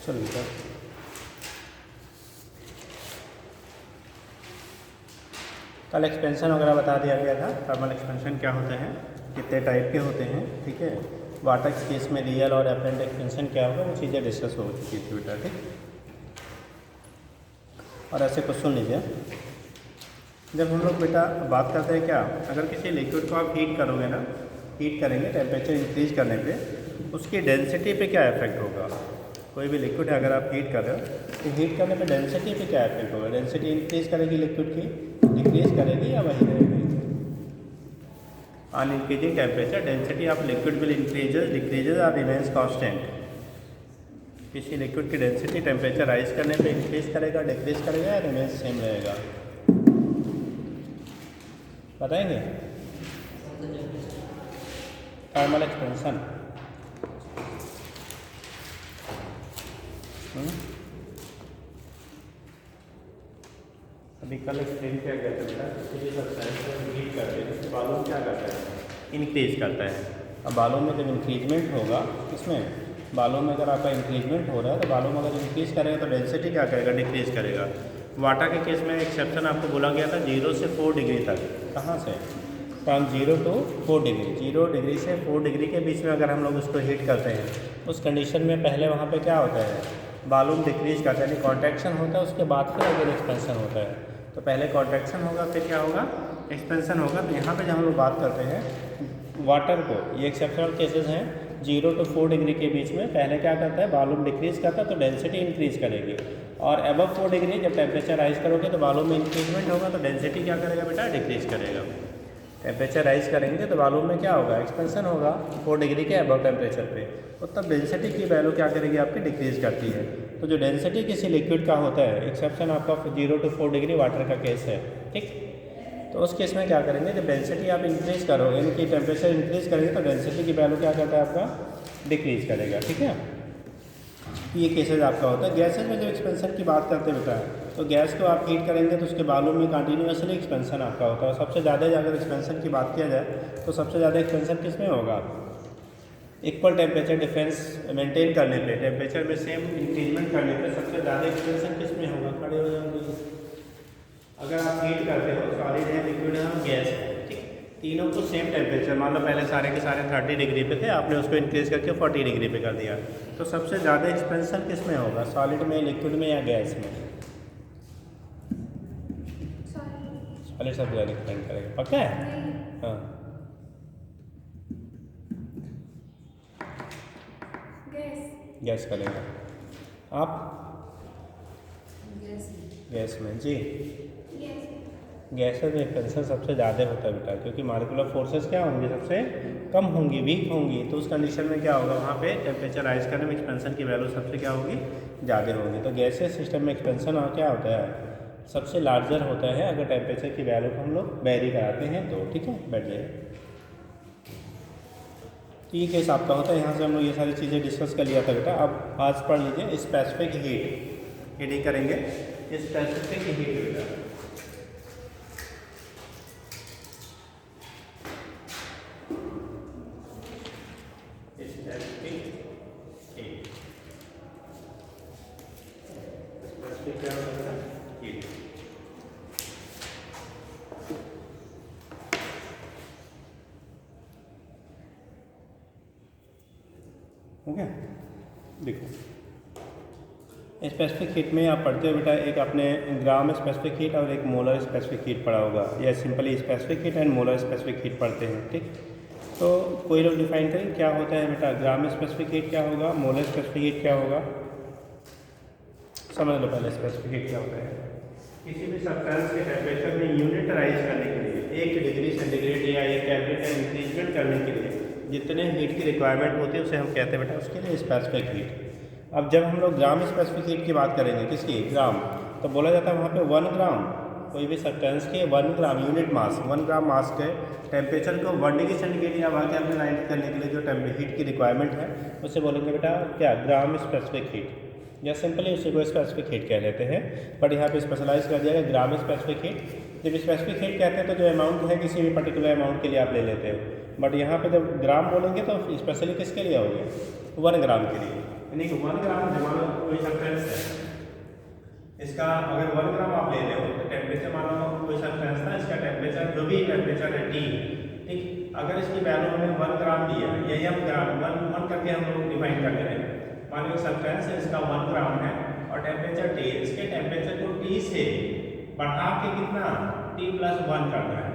चलिए सर, कल एक्सपेंशन वगैरह बता दिया गया था। थर्मल एक्सपेंशन क्या होते हैं, कितने टाइप के होते हैं, ठीक है। वाटर के केस में रियल और एपरेंट एक्सपेंशन क्या होगा, वो चीज़ें डिस्कस हो चुकी थी बेटा, ठीक। और ऐसे कुछ सुन लीजिए, जब हम लोग बेटा बात करते हैं क्या, अगर किसी लिक्विड को आप हीट करोगे ना, हीट करेंगे टेम्परेचर इंक्रीज करने पे, उसकी डेंसिटी पे क्या इफेक्ट होगा। कोई भी लिक्विड है अगर आप हीट कर रहे हो तो हीट करने पे डेंसिटी पे क्या इफेक्ट होगा। डेंसिटी इंक्रीज करेगी लिक्विड की, डिक्रीज करेगी या वही रहेगी। On increasing temperature density of liquid will increases, decreases और रिमेन्स कांस्टेंट। किसी लिक्विड की डेंसिटी टेम्परेचर राइज करने पे इंक्रीज करेगा, डिक्रीज करेगा या रिमेन्स सेम रहेगा, बताएंगे। थर्मल एक्सपेंशन अभी कल एक्सप्लेन किया गया था बेटा, किसी भी सब्सटेंस को हीट करते हैं तो वॉल्यूम क्या करता है, इंक्रीज करता है। अब वॉल्यूम में जब इंक्रीजमेंट होगा, इसमें वॉल्यूम में अगर आपका इंक्रीजमेंट हो रहा है तो वॉल्यूम अगर इंक्रीज करेगा तो डेंसिटी क्या करेगा, डिक्रीज करेगा। वाटर के केस में एक्सेप्शन आपको बोला गया था 0 से 4 डिग्री तक। कहाँ से, फ्रॉम 0 to 4 डिग्री। 0 डिग्री से 4 डिग्री के बीच में अगर हम लोग उसको हीट करते हैं, उस कंडीशन में पहले वहाँ पे क्या होता है, वॉल्यूम डिक्रीज करता है, यानी कॉन्ट्रैक्शन होता है, उसके बाद फिर अगर एक्सपेंशन होता है। तो पहले कॉन्ट्रैक्शन होगा, फिर क्या होगा, एक्सपेंशन होगा। तो यहाँ पे जब हम लोग बात करते हैं वाटर को, ये एक्सेप्शनल केसेस हैं, 0 to 4 डिग्री के बीच में पहले क्या करता है, वॉल्यूम डिक्रीज करता है तो डेंसिटी इंक्रीज करेगी। और अबव 4 डिग्री जब टेम्परेचर राइज करोगे तो वॉल्यूम में इंक्रीजमेंट होगा तो डेंसिटी क्या करेगा बेटा, डिक्रीज करेगा। टेम्परेचर राइज करेंगे तो वॉल्यूम में क्या होगा, एक्सपेंशन होगा 4 डिग्री के अबव टेम्परेचर पे, तो तब डेंसिटी की वैल्यू क्या करेगी आपकी, डिक्रीज करती है। तो जो डेंसिटी किसी लिक्विड का होता है, एक्सेप्शन आपका 0 to 4 डिग्री वाटर का केस है, ठीक। तो उस केस में क्या करेंगे, जब डेंसिटी आप इंक्रीज करोगे, यानी कि टेम्परेचर इंक्रीज करेंगे तो डेंसिटी की वैल्यू क्या करता है आपका, डिक्रीज करेगा, ठीक है। ये केसेस आपका होता है। गैसेज में जब एक्सपेंशन की बात करते होता है तो गैस को आप हीट करेंगे तो उसके वॉल्यूम में कंटिन्यूसली एक्सपेंशन आपका होता है। सबसे ज़्यादा अगर एक्सपेंशन की बात किया जाए तो सबसे ज़्यादा एक्सपेंशन किस में होगा, इक्वल टेम्परेचर डिफरेंस मेंटेन करने पे, टेम्परेचर में सेम इंक्रीजमेंट करने पे सबसे ज़्यादा एक्सपेंशन किस में होगा, खड़े हो जाएंगे। अगर आप हीट करते हो, सॉलिड है, लिक्विड है और गैस है, ठीक, तीनों को सेम टेम्परेचर, मान लो पहले सारे के सारे 30 डिग्री पे थे, आपने उसको इंक्रीज करके 40 डिग्री पे कर दिया, तो सबसे ज़्यादा एक्सपेंशन किस में होगा, सॉलिड में, लिक्विड में या गैस में। सॉलिड सबसे ज़्यादा एक्सपेंड करेगा, पक्का है। हाँ, गैस करेगा। आप गैस में जी, गैसेस में एक्सपेंशन सबसे ज़्यादा होता है बेटा, क्योंकि मॉलिक्यूलर फोर्सेस क्या होंगी, सबसे कम होंगी, वीक होंगी। तो उस कंडीशन में क्या होगा, वहाँ पे टेम्परेचर राइज करने में एक्सपेंशन की वैल्यू सबसे क्या होगी, ज़्यादा होगी। तो गैसेस सिस्टम में एक्सपेंशन क्या होता है, सबसे लार्जर होता है अगर टेम्परेचर की वैल्यू को हम लोग वेरी कराते हैं तो, ठीक है। बैठ जाइए। तो ये केस आपका होता है, यहाँ से हम लोग ये सारी चीज़ें डिस्कस कर लिया था बेटा। अब आज पढ़ लीजिए स्पेसिफिक हीट, हीटिंग करेंगे स्पेसिफिक हीट बेटा। हो गया, देखो स्पेसिफिक हीट में आप पढ़ते हो बेटा, एक आपने ग्राम स्पेसिफिक हीट और एक मोलर स्पेसिफिक हीट पढ़ा होगा, या simply specific heat and molar specific heat पढ़ते हैं, ठीक। तो कोई लोग डिफाइन करें क्या होता है बेटा, ग्राम स्पेसिफिक हीट क्या होगा, मोलर स्पेसिफिक हीट क्या होगा, समझ लो पहले स्पेसिफिक हीट क्या होता है। किसी भी सब्सटेंस के टेम्परेचर में यूनिट राइज करने के लिए 1 डिग्री सेंटीग्रेड या 1 टेम्परेचर इंक्रीजमेंट करने के लिए जितने हीट की रिक्वायरमेंट होती है उसे हम कहते हैं बेटा उसके लिए स्पेसिफिक हीट। अब जब हम लोग ग्राम स्पेसिफिक हीट की बात करेंगे, किसकी, ग्राम, तो बोला जाता है वहाँ पे 1 ग्राम, कोई भी सब्सटेंस के 1 ग्राम यूनिट मास, 1 ग्राम मास के टेम्परेचर को 1 डिग्री सेंटीग्रेड या वहाँ के अपने राइज करने के लिए जो हीट की रिक्वायरमेंट है उसे बोलेंगे बेटा क्या, ग्राम स्पेसिफिक हीट, या सिंपली उसी को स्पेसिफिक हीट कह लेते हैं। बट यहाँ पे स्पेशलाइज कर दिया गया ग्राम स्पेसिफिक हीट। जब स्पेसिफिक हीट कहते हैं तो जो अमाउंट है किसी भी पर्टिकुलर अमाउंट के लिए आप ले लेते हो, बट यहाँ पे जब ग्राम बोलेंगे तो स्पेशली किसके लिए हो गया, 1 ग्राम के लिए, यानी कि 1 ग्राम मान लो कोई सब्सटेंस है, इसका अगर 1 ग्राम आप ले रहे हो तो टेम्परेचर मान लो कोई सब्सटेंस था, इसका टेम्परेचर जो भी टेम्परेचर है T, ठीक, अगर इसकी वैल्यू हमें 1 ग्राम दी है, यही हम ग्राम 1 करके हम लोग डिफाइन कर रहे हैं। मान लो सब्सटेंस है, इसका 1 ग्राम है और टेम्परेचर T, इसके टेम्परेचर को T से बढ़ा के कितना T+1 करना है।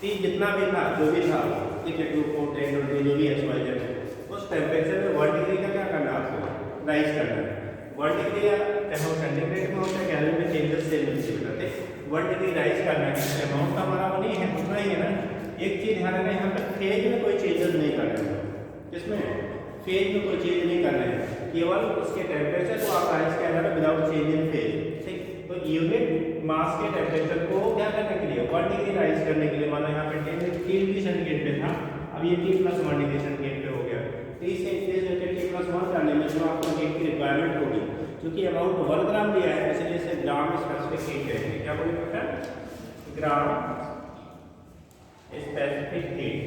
T जितना भी था, जो भी था, ठीक है, 2, 4, 10 और जो भी XYZ है, उस टेम्परेचर में 1 डिग्री का क्या करना है आपको, राइज करना है। 1 डिग्री या चाहे सेंटीग्रेड में होता है, केल्विन में चेंजेस से मिलते हैं, 1 डिग्री राइज करना है। अमाउंट तो हमारा वो नहीं है, उतना ही है ना। एक चीज़ ध्यान रखना है, यहाँ पे फेज में कोई चेंजेस नहीं कर रहे हैं, किसमें, फेज में कोई चेंज नहीं कर रहे हैं, केवल उसके टेम्परेचर को आप राइज कर रहे हैं विदाउट चेंज इन फेज, ठीक। तो यूनिट मास के टेम्परेचर को क्या करने के लिए, 1 डिग्री राइज करने के लिए, मानो यहाँ पे 10 डिग्री सेंटीग्रेड पे था, अब ये T+1 डिग्री सेंटीग्रेड पे हो गया। T से इंक्रीज होकर T+1 करने में जो आपको हीट की रिक्वायरमेंट होगी, क्योंकि अमाउंट 1 ग्राम दिया है, इसलिए इसे ग्राम स्पेसिफिक हीट कहेंगे। क्या बोले बेटा, ग्राम स्पेसिफिक हीट,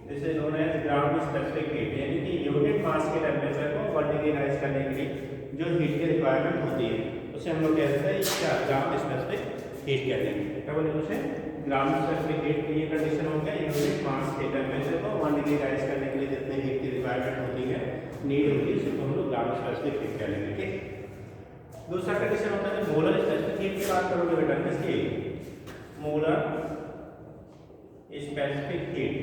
जिसे known as gram specific heat, यानी कि यूनिट मास के टेम्परेचर को 1 डिग्री राइज करने के लिए जो हीट की रिक्वायरमेंट होती है, उसे हम लोग कहते हैं क्या, ग्राम स्पेसिफिक हीट कहते हैं। क्या बोले उसे, ग्राम स्पेसिफिक हीट की ये कंडीशन हो गया, यूनिट मास के टेम्परेचर को 1 डिग्री राइज करने के लिए जितने हीट की रिक्वायरमेंट होती है, नीड होती है, उसको हम लोग ग्राम स्पेसिफिक हीट कह लेंगे, ठीक। दूसरा कंडीशन होता है मोलर स्पेसिफिक हीट की बात करोगे बेटा, किसकी, molar specific heat.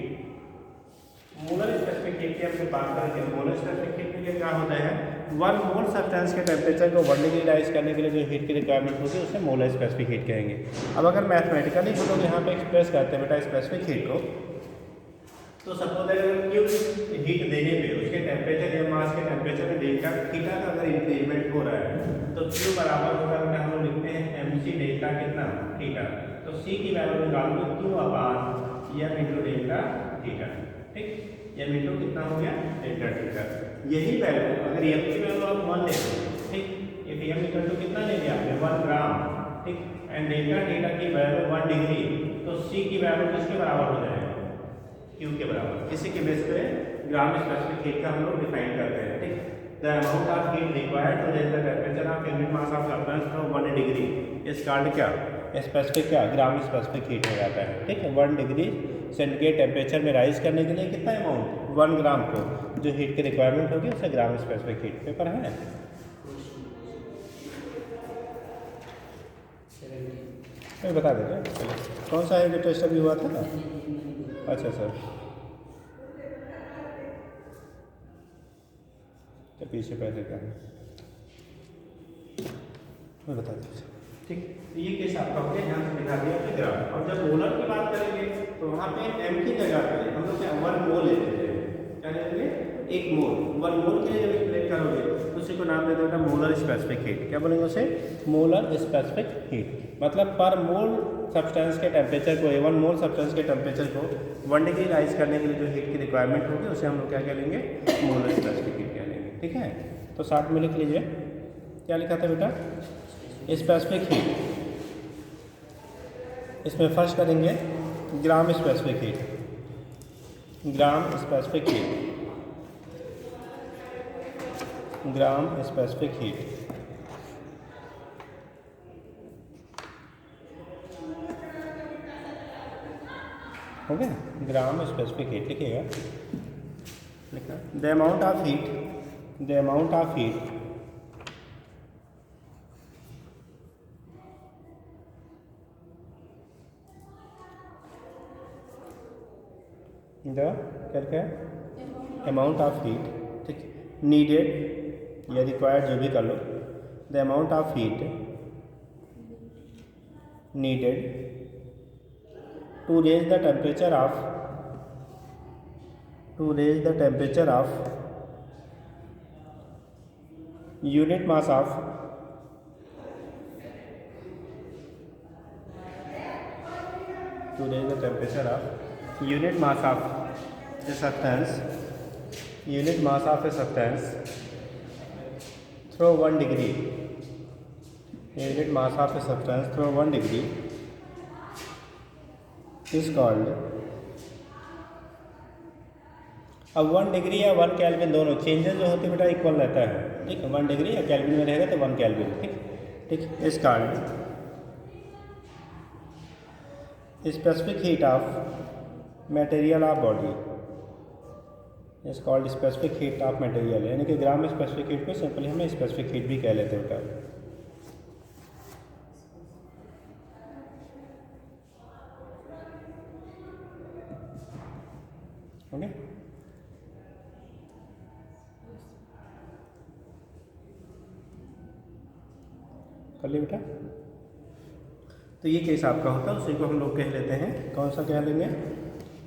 Molar specific heat की हमसे बात करेंगे। मोलर स्पेसिफिक हीट में क्या होता है, 1 मोल सब्सटेंस के टेम्परेचर को 1 डिग्री राइज करने के लिए जो हीट की रिक्वायरमेंट होती है, उसे मोलर स्पेसिफिक हीट कहेंगे। अब अगर मैथमेटिकली हम लोग यहाँ पे एक्सप्रेस करते हैं बेटा स्पेसिफिक हीट को, तो सपोज अगर क्यू हीट देने पे उसके टेम्परेचर या मास के टेम्परेचर में डेल्टा थीटा का अगर इंक्रीजमेंट हो रहा है, तो क्यू बराबर होगा, हम लोग लिखते हैं mc डेल्टा कितना, थीटा। तो c की वैल्यू निकाल लो Q/m इंटू डेल्टा थीटा, ठीक। ये मीटर कितना हो गया, डेल्टा थीटा। यही वैल्यू अगर m की वैल्यू आप 1 ले लो, ठीक, ये m इक्वल टू कितना ले लिया आपने, 1 ग्राम, ठीक, एंड डेल्टा थीटा की वैल्यू 1 डिग्री, तो c की वैल्यू किसके बराबर हो जाएगा, q के बराबर। इसी के बेस पे ग्राम स्पेसिफिक हीट का हम लोग डिफाइन करते हैं, ठीक। The amount of heat required to raise the temperature of unit mass of substance from 1 degree is called क्या, स्पेसिफिक क्या, ग्राम स्पेसिफिक हीट हो जाता है, ठीक है। 1 डिग्री सेंटीग्रेड टेम्परेचर में राइज करने के लिए कितना अमाउंट, 1 ग्राम को जो हीट की रिक्वायरमेंट होगी, उसे ग्राम स्पेसिफिक हीट। पेपर है, मैं बता देते, कौन सा है जो टेस्ट अभी हुआ था ना, अच्छा सर, तो पीछे पहले क्या है, मैं बता देता, ठीक। ये केस आपका हो गया, यहाँ से दिखा दिया आपने ग्राम। और जब मोलर की बात करेंगे तो वहाँ पे m की जगह पे हम लोग क्या 1 मोल लेते हैं, क्या लेंगे, 1 मोल। 1 मोल के लिए जब एक्सप्लेन करोगे तो उसी को नाम दे देगा मोलर स्पेसिफिक हीट। क्या बोलेंगे उसे, मोलर स्पेसिफिक हीट। मतलब पर मोल सब्सटेंस के टेम्परेचर को, 1 मोल सब्सटेंस के टेम्परेचर को 1 डिग्री राइज करने के लिए जो हीट की रिक्वायरमेंट होगी, उसे हम लोग क्या कह लेंगे, मोलर स्पेसिफिक हीट कह लेंगे, ठीक है। तो साथ में लिख लीजिए, क्या लिखा था बेटा, स्पेसिफिक हीट। इसमें फर्स्ट करेंगे gram specific heat, gram specific heat, gram specific heat. हो गया, ग्राम स्पेसिफिक हीट लिखिएगा, लिखा, the amount of heat, the amount of heat the क्या है, अमाउंट ऑफ हीट, ठीक, नीडेड या रिक्वायर्ड, जो भी कर लो, the amount of heat needed to raise the temperature of, to raise the temperature of unit mass of to raise the temperature of unit mass of a substance, unit mass of a substance through 1 degree, unit mass of a substance through 1 degree is called अब 1 degree या 1 kelvin दोनों changes जो होते हैं बेटा equal रहता है, ठीक है। 1 डिग्री या केल्विन में रहेगा तो 1 केल्विन, ठीक ठीक। इस कारण specific heat of material of body is called specific heat of material, यानी कि ग्राम में स्पेसिफिक हीट को सिंपली हमें स्पेसिफिक हीट भी कह लेते हैं बेटा। ओके, कर लिया बेटा। तो ये केस आपका होता है, उसी को हम लोग कह लेते हैं, कौन सा कह लेंगे,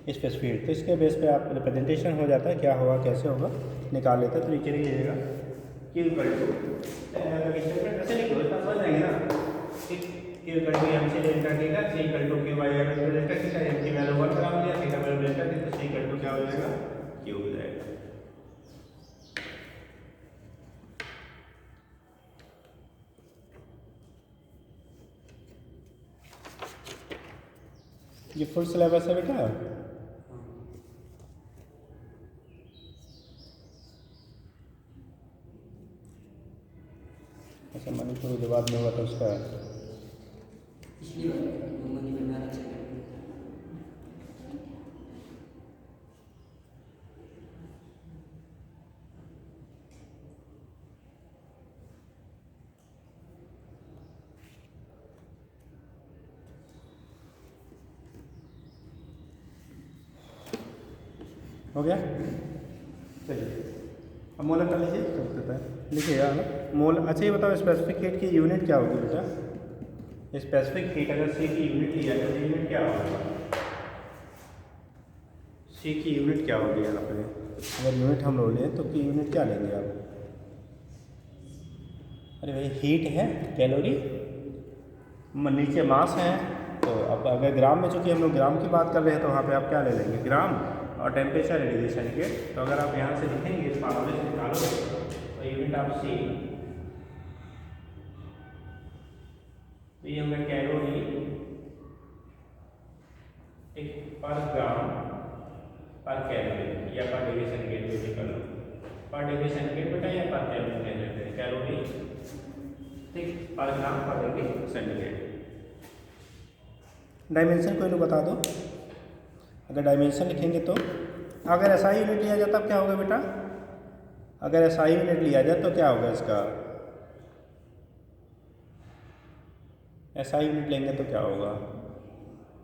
स्पेसिफिक हीट। तो इसके बेस पे आप रिप्रेजेंटेशन हो जाता है, क्या होगा कैसे होगा निकाल लेते हैं। तो नीचे लिखिएगा Q इक्वल टू, ऐसे लिखो इतना समझ जाएंगे ना, ठीक। Q equal to M C delta theta, C equal to Q by R delta theta, M की वैल्यू 1 ग्राम लिया, theta value delta theta, C equal to क्या हो जाएगा, Q हो जाएगा। ये फुल सिलेबस है बेटा। अच्छा, मणिपुर जो बाद में हुआ था उसका हो गया। चलिए अब मोलर कर लीजिए, कर देता है, लिखिएगा ना मोल। अच्छा ये बताओ स्पेसिफिक हीट की यूनिट क्या होगी बेटा? स्पेसिफिक हीट अगर सी की यूनिट लिया जाए तो यूनिट क्या होगा? सी की यूनिट क्या होगी यहाँ पे? अगर यूनिट हम लोग लें तो की यूनिट क्या लेंगे आप? अरे भाई हीट है, कैलोरी, नीचे मास है, तो अब अगर ग्राम में, चूँकि हम लोग ग्राम की बात कर रहे हैं तो वहाँ पे आप क्या ले लेंगे, ग्राम, और टेम्परेचर है डिग्री सेंटीग्रेड। तो अगर आप यहाँ से लिखेंगे इस फार्मूले से निकालोगे तो यूनिट ऑफ सी, तो ये होगा कैलोरी पर ग्राम पर कैलोरी या पर डिग्री सेंटीग्रेड जो भी कर लो, पर डिग्री सेंटीग्रेड बेटा या पर कैलोरी कह लेते हैं, कैलोरी ठीक पर ग्राम पर डिग्री सेंटीग्रेड। डायमेंशन कोई लोग बता दो, अगर डायमेंशन लिखेंगे तो अगर एसआई यूनिट लिया जाए तब क्या होगा बेटा? अगर एसआई यूनिट लिया जाए तो क्या होगा इसका? एसआई यूनिट लेंगे तो क्या होगा?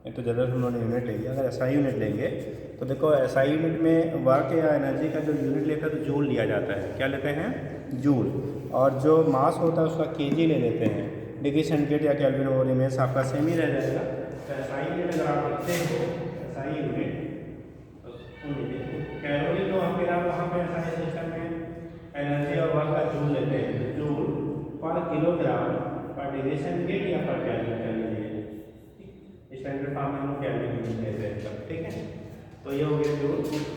ये तो जनरल हम लोगों ने यूनिट ले लिया। अगर एसआई यूनिट लेंगे तो देखो एसआई यूनिट में वर्क या एनर्जी का जो यूनिट लेता है तो जूल लिया जाता है। क्या लेते हैं? जूल। और जो मास होता है उसका केजी ले लेते हैं। डिग्री सेंटीग्रेड या केल्विन वो रिमेंस आपका सेम ही रह जाएगा। तो एसआई यूनिट अगर आप लिखते हो, एसआई यूनिट कैलोरी तो हम फिर आप वहाँ पे एसआई सिस्टम में एनर्जी और वर्क का जूल लेते हैं, तो जूल पर किलोग्राम पर डिग्री सेंटीग्रेड या पर केल्विन कर लीजिए, स्टैंडर्ड फॉर्म में हम केल्विन यूज लेते हैं सब, ठीक है। तो ये हो गया जूल,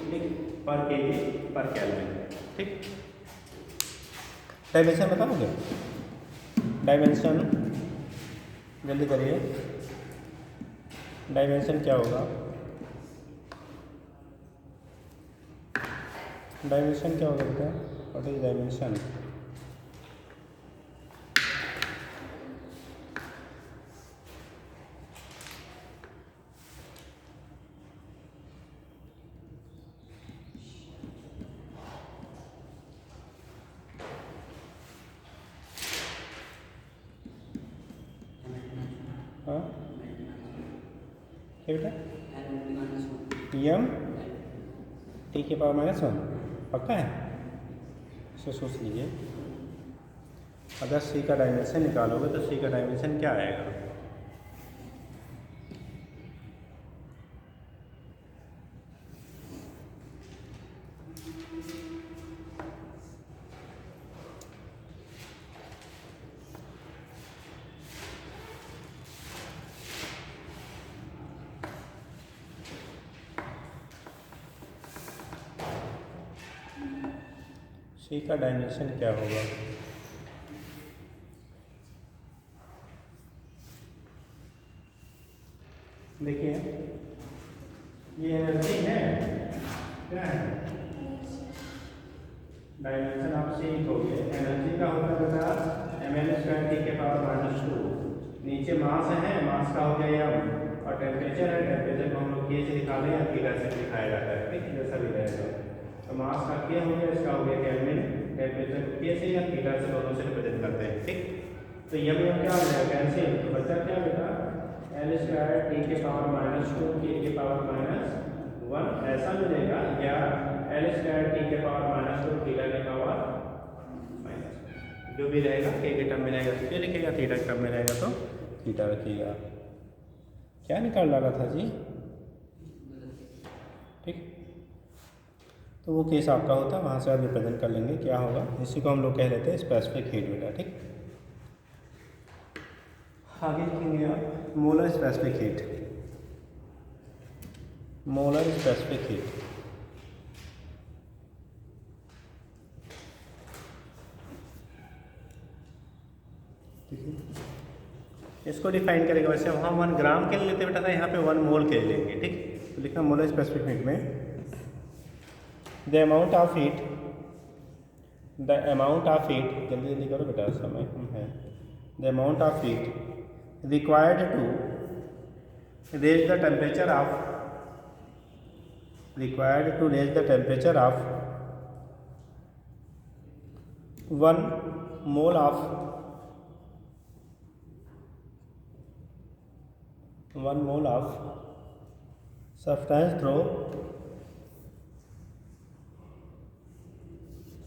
ठीक, पर केजी पर केल्विन, ठीक। डायमेंशन बताओगे? डायमेंशन जल्दी करिए, डायमेंशन क्या होगा? डायमेंशन क्या होगा बेटा? What is dimension? हाँ क्या बेटा? एम टी के पावर -1, पक्का है? इसे सोच लीजिए। अगर सी का डायमेंशन निकालोगे तो सी का डायमेंशन क्या आएगा? सी का डायमेंशन क्या होगा? देखिए ये एनर्जी है, क्या है? डायमेंशन आप सीख हो गए। एनर्जी का होता है बेटा mL² T के पावर -2। नीचे मास है, मास का हो गया m, और टेम्परेचर है, टेम्परेचर को हम लोग K से दिखा दें या थीटा से दिखाया जाता है, ठीक है, जैसा भी रहेगा। तो मास का K हो गया, इसका हो गया केल्विन, टेम्परेचर को K से या थीटा से दोनों से रिप्रेजेंट करते हैं, ठीक। तो ये में क्या हो जाएगा कैंसिल, तो बचा क्या बेटा L² T के पावर -2 K के पावर -1 ऐसा मिलेगा, या L² T के पावर -2 थीटा के पावर जो भी रहेगा K के टर्म में रहेगा तो K लिखेगा, थीटा के टर्म में रहेगा तो थीटा रखिएगा। क्या निकाल डाला था जी, ठीक। तो वो केस आपका होता है, वहाँ से आप रिप्रेजेंट कर लेंगे क्या होगा। इसी को हम लोग कह लेते हैं स्पेसिफिक हीट बेटा, ठीक। आगे लिखेंगे आप molar specific heat, molar specific heat. इसको डिफाइन करेगा, वैसे हम 1 ग्राम के लिए लेते बेटा था, यहाँ पे 1 मोल के लिए लेंगे, ठीक। तो लिखना मोलर स्पेसिफिक हीट में the amount of heat, the amount of heat, जल्दी जल्दी करो बेटा समय है, the amount of heat required to raise the temperature of, required to raise the temperature of 1 mole of 1 mole of substance through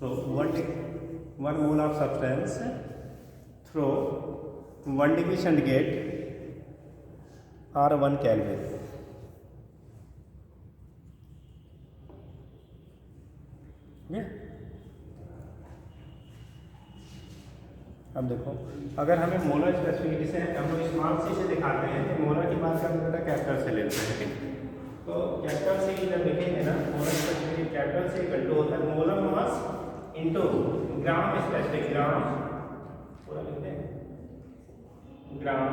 1 mole of substance through 1 degree centigrade or 1 Kelvin। अब देखो, अगर हमें मोलर स्पेसिफिसिटी से हम लोग small C से दिखाते हैं, तो मोलर की बात करते हैं कैपिटल से लेते हैं, ठीक। तो कैपिटल से जब लिखेंगे ना, मोलर स्पेसिफिसिटी कैपिटल से इक्वल टू होता है molar mass into gram specific, gram पूरा लिखते हैं, ग्राम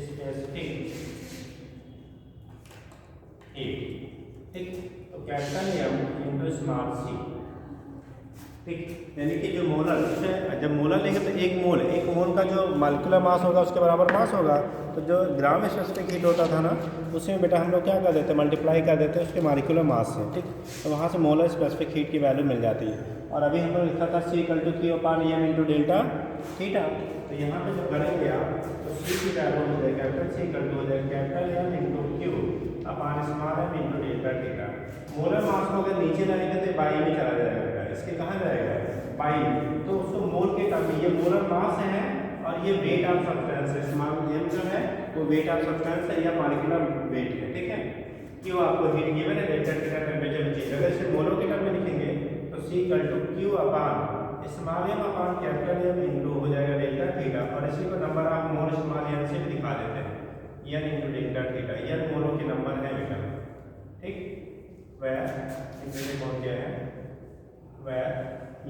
स्पेसिफिक हीट, ठीक। तो capital M into small c, ठीक। यानी कि जो मोलर, जब मोलर लेंगे तो एक मोल का जो मॉलिक्यूलर मास होगा उसके बराबर मास होगा। तो जो ग्राम स्पेसिफिक हीट होता था ना, उसमें बेटा हम लोग क्या कर देते हैं, मल्टीप्लाई कर देते हैं उसके मॉलिक्यूलर मास से, ठीक। तो वहाँ से मोलर स्पेसिफिक हीट की वैल्यू मिल जाती है। और अभी हम लोग लिखा था C=Q/m थीटा। तो यहाँ पे जब करेंगे आप तो C की वैल्यू हो जाएगा कैपिटल C हो जाएगा capital M/Q/m theta. Molar mass को अगर नीचे लाएंगे तो बाई में चला जाएगा, इसके कहाँ जाएगा बाई, तो उसको मोल के टर्म में, ये मोलर मास है और ये वेट ऑफ सब्सटेंस है, स्मॉल m जो है वो वेट ऑफ सब्सटेंस है या मॉलिक्यूलर वेट है, ठीक है। क्यों आपको हीट गिवन है, डेल्टा टीटा टेम्परेचर चेंज, अगर इसे मोलों के टर्म में लिखेंगे तो C=Q/m हो जाएगा डेल्टा थीटा, और इसी को number of mole small m से भी दिखा देते हैं, n × डेल्टा थीटा, n मोलों के नंबर है बेटा, ठीक। वह कौन क्या है, वह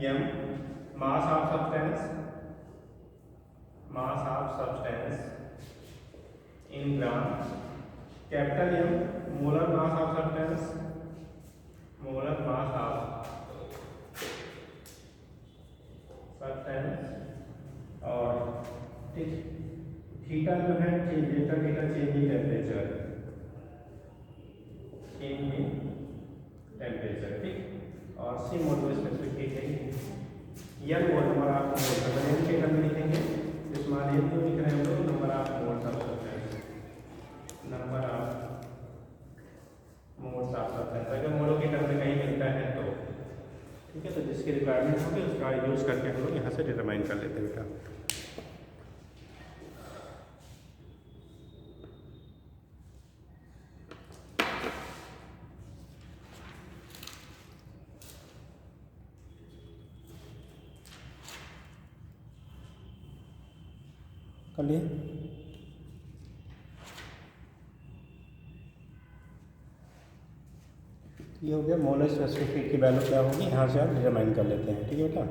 m mass of substance in gram, capital M molar mass of substance, molar mass of substance, और ठीक थीटा जो है delta theta change in temperature, change in temperature, ठीक। और C मोल स्पेसिफिक हीट है, यह मोल नंबर ऑफ मोल, अगर m के टर्म में लिखेंगे तो स्मॉल m जो लिख रहे हैं हम लोग number of moles of substance, number of moles of substance, अगर मोलों के टर्म में कहीं मिलता है तो, ठीक है। तो जिसकी रिक्वायरमेंट होगी उसका यूज़ करके हम लोग यहाँ से डिटरमाइन कर लेते हैं बेटा। कर लिए, ये हो गया मोलर स्पेसिफिक हीट की वैल्यू क्या होगी, यहाँ से आप डिटरमाइन कर लेते हैं, ठीक है बेटा।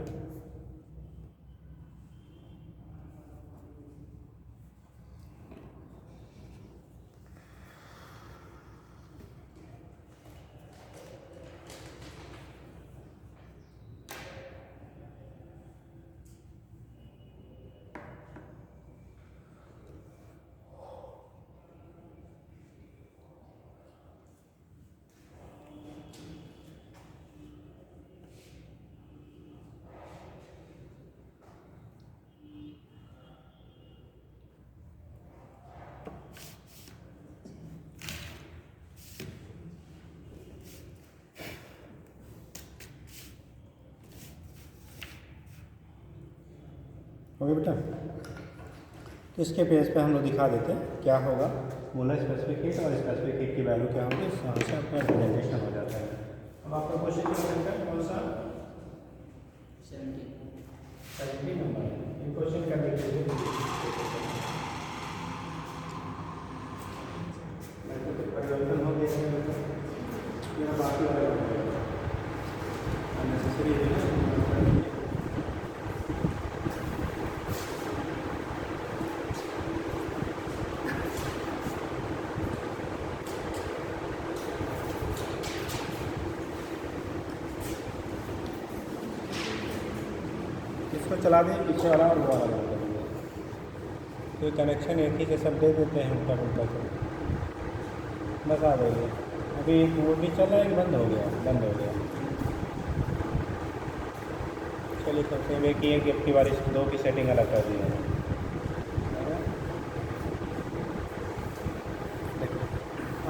हो गया बेटा। तो इसके बेस पे हम लोग दिखा देते हैं क्या होगा, मोलर स्पेसिफिक हीट और स्पेसिफिक हीट की वैल्यू क्या होगी, इस यहाँ से अपना रिप्रेजेंटेशन हो जाता है। अब आपका क्वेश्चन क्या होगा, कौन सा 17 नंबर। इन क्वेश्चन का परिवर्तन हो गया, बाकी वाला अननेसेसरी है। इसको चला दें, पीछे वाला और वो वाला बंद कर देंगे, तो कनेक्शन एक ही से सब दे देते हैं उल्टा उल्टा से, बस आ जाइए। अभी वो भी चल रहा है, बंद हो गया, बंद हो गया। चलिए करते हैं कि एक की बार इस 2 की सेटिंग अलग कर दी है।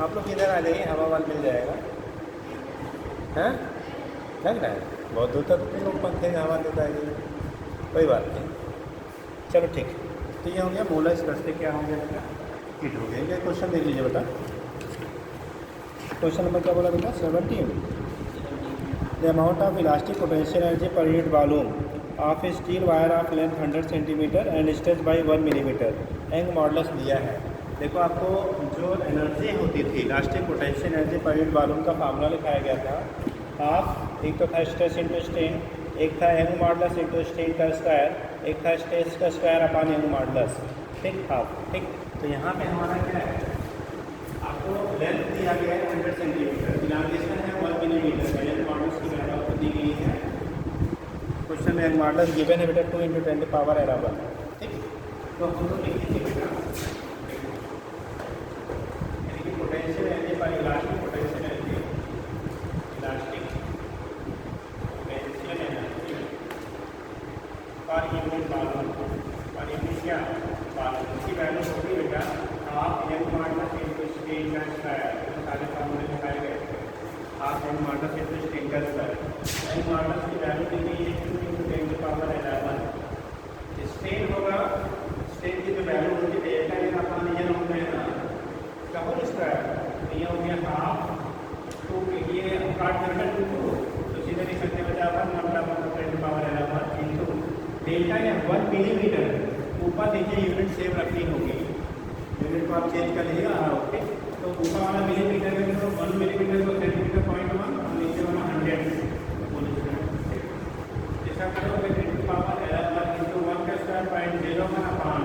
आप लोग इधर आ जाइए, हवा वाल मिल जाएगा। हैं लग रहा है बहुत दूर तक तुम लोग पंखे में हवा देता है, कोई बात नहीं, चलो ठीक। तो ये हो गया मोलर स्पेसिफिक क्या हो गया बेटा, हीट हो गया। क्या क्वेश्चन देख लीजिए बेटा, क्वेश्चन नंबर क्या बोला बेटा 17। The amount of elastic potential energy per unit volume of A steel wire of length 100 centimetre and stretch by 1 millimetre, young modulus दिया है। देखो आपको जो एनर्जी होती थी elastic potential energy per unit volume का फार्मूला लिखाया गया था। आप एक तो था स्ट्रेस इंटू स्ट्रेन, एक था यंग मॉडुलस इंटू स्ट्रेन का स्क्वायर, एक था स्ट्रेस का स्क्वायर अपॉन यंग मॉडुलस, ठीक हाफ, ठीक। तो यहाँ पे हमारा क्या है, आपको लेंथ दिया गया है 100 सेंटीमीटर, इलास्टिक है 1 मिलीमीटर, यंग मॉडुलस की वैल्यू आपको दी गई है। क्वेश्चन में यंग मॉडुलस गिवन है बेटा 2 × 10⁻11, ठीक। तो हम लोग लिखेंगे बेटा पोटेंशियल एनर्जी पर elastic potential energy, elastic potential energy per unit volume, per unit क्या वॉल्यूम, इसकी वैल्यू होगी बेटा half young modulus into strain का स्क्वायर, सारे फार्मूले दिखाए गए थे। Half young modulus into strain का स्क्वायर, यंग मॉडुलस की वैल्यू दी गई है 2 × 10⁻11। स्ट्रेन होगा, स्ट्रेन की जो वैल्यू होगी डेल्टा एन अपॉन एन होता है ना, होल स्क्वायर, तो ये हो गया हाफ 2, ये काट करके 2 तो सीधे लिख सकते हैं बचा 1 × 10⁻11 इंटू डेल्टा या 1 मिलीमीटर, ऊपर नीचे यूनिट सेम रखनी होगी, यूनिट को आप चेंज कर लीजिएगा। हाँ ओके, तो ऊपर वाला मिलीमीटर में तो 1 मिलीमीटर को सेंटीमीटर 0.1 और नीचे वाला 100 होल स्क्वायर, ऐसा करोगे 10⁻11 इंटू 1 का स्क्वायर 0.01 अपॉन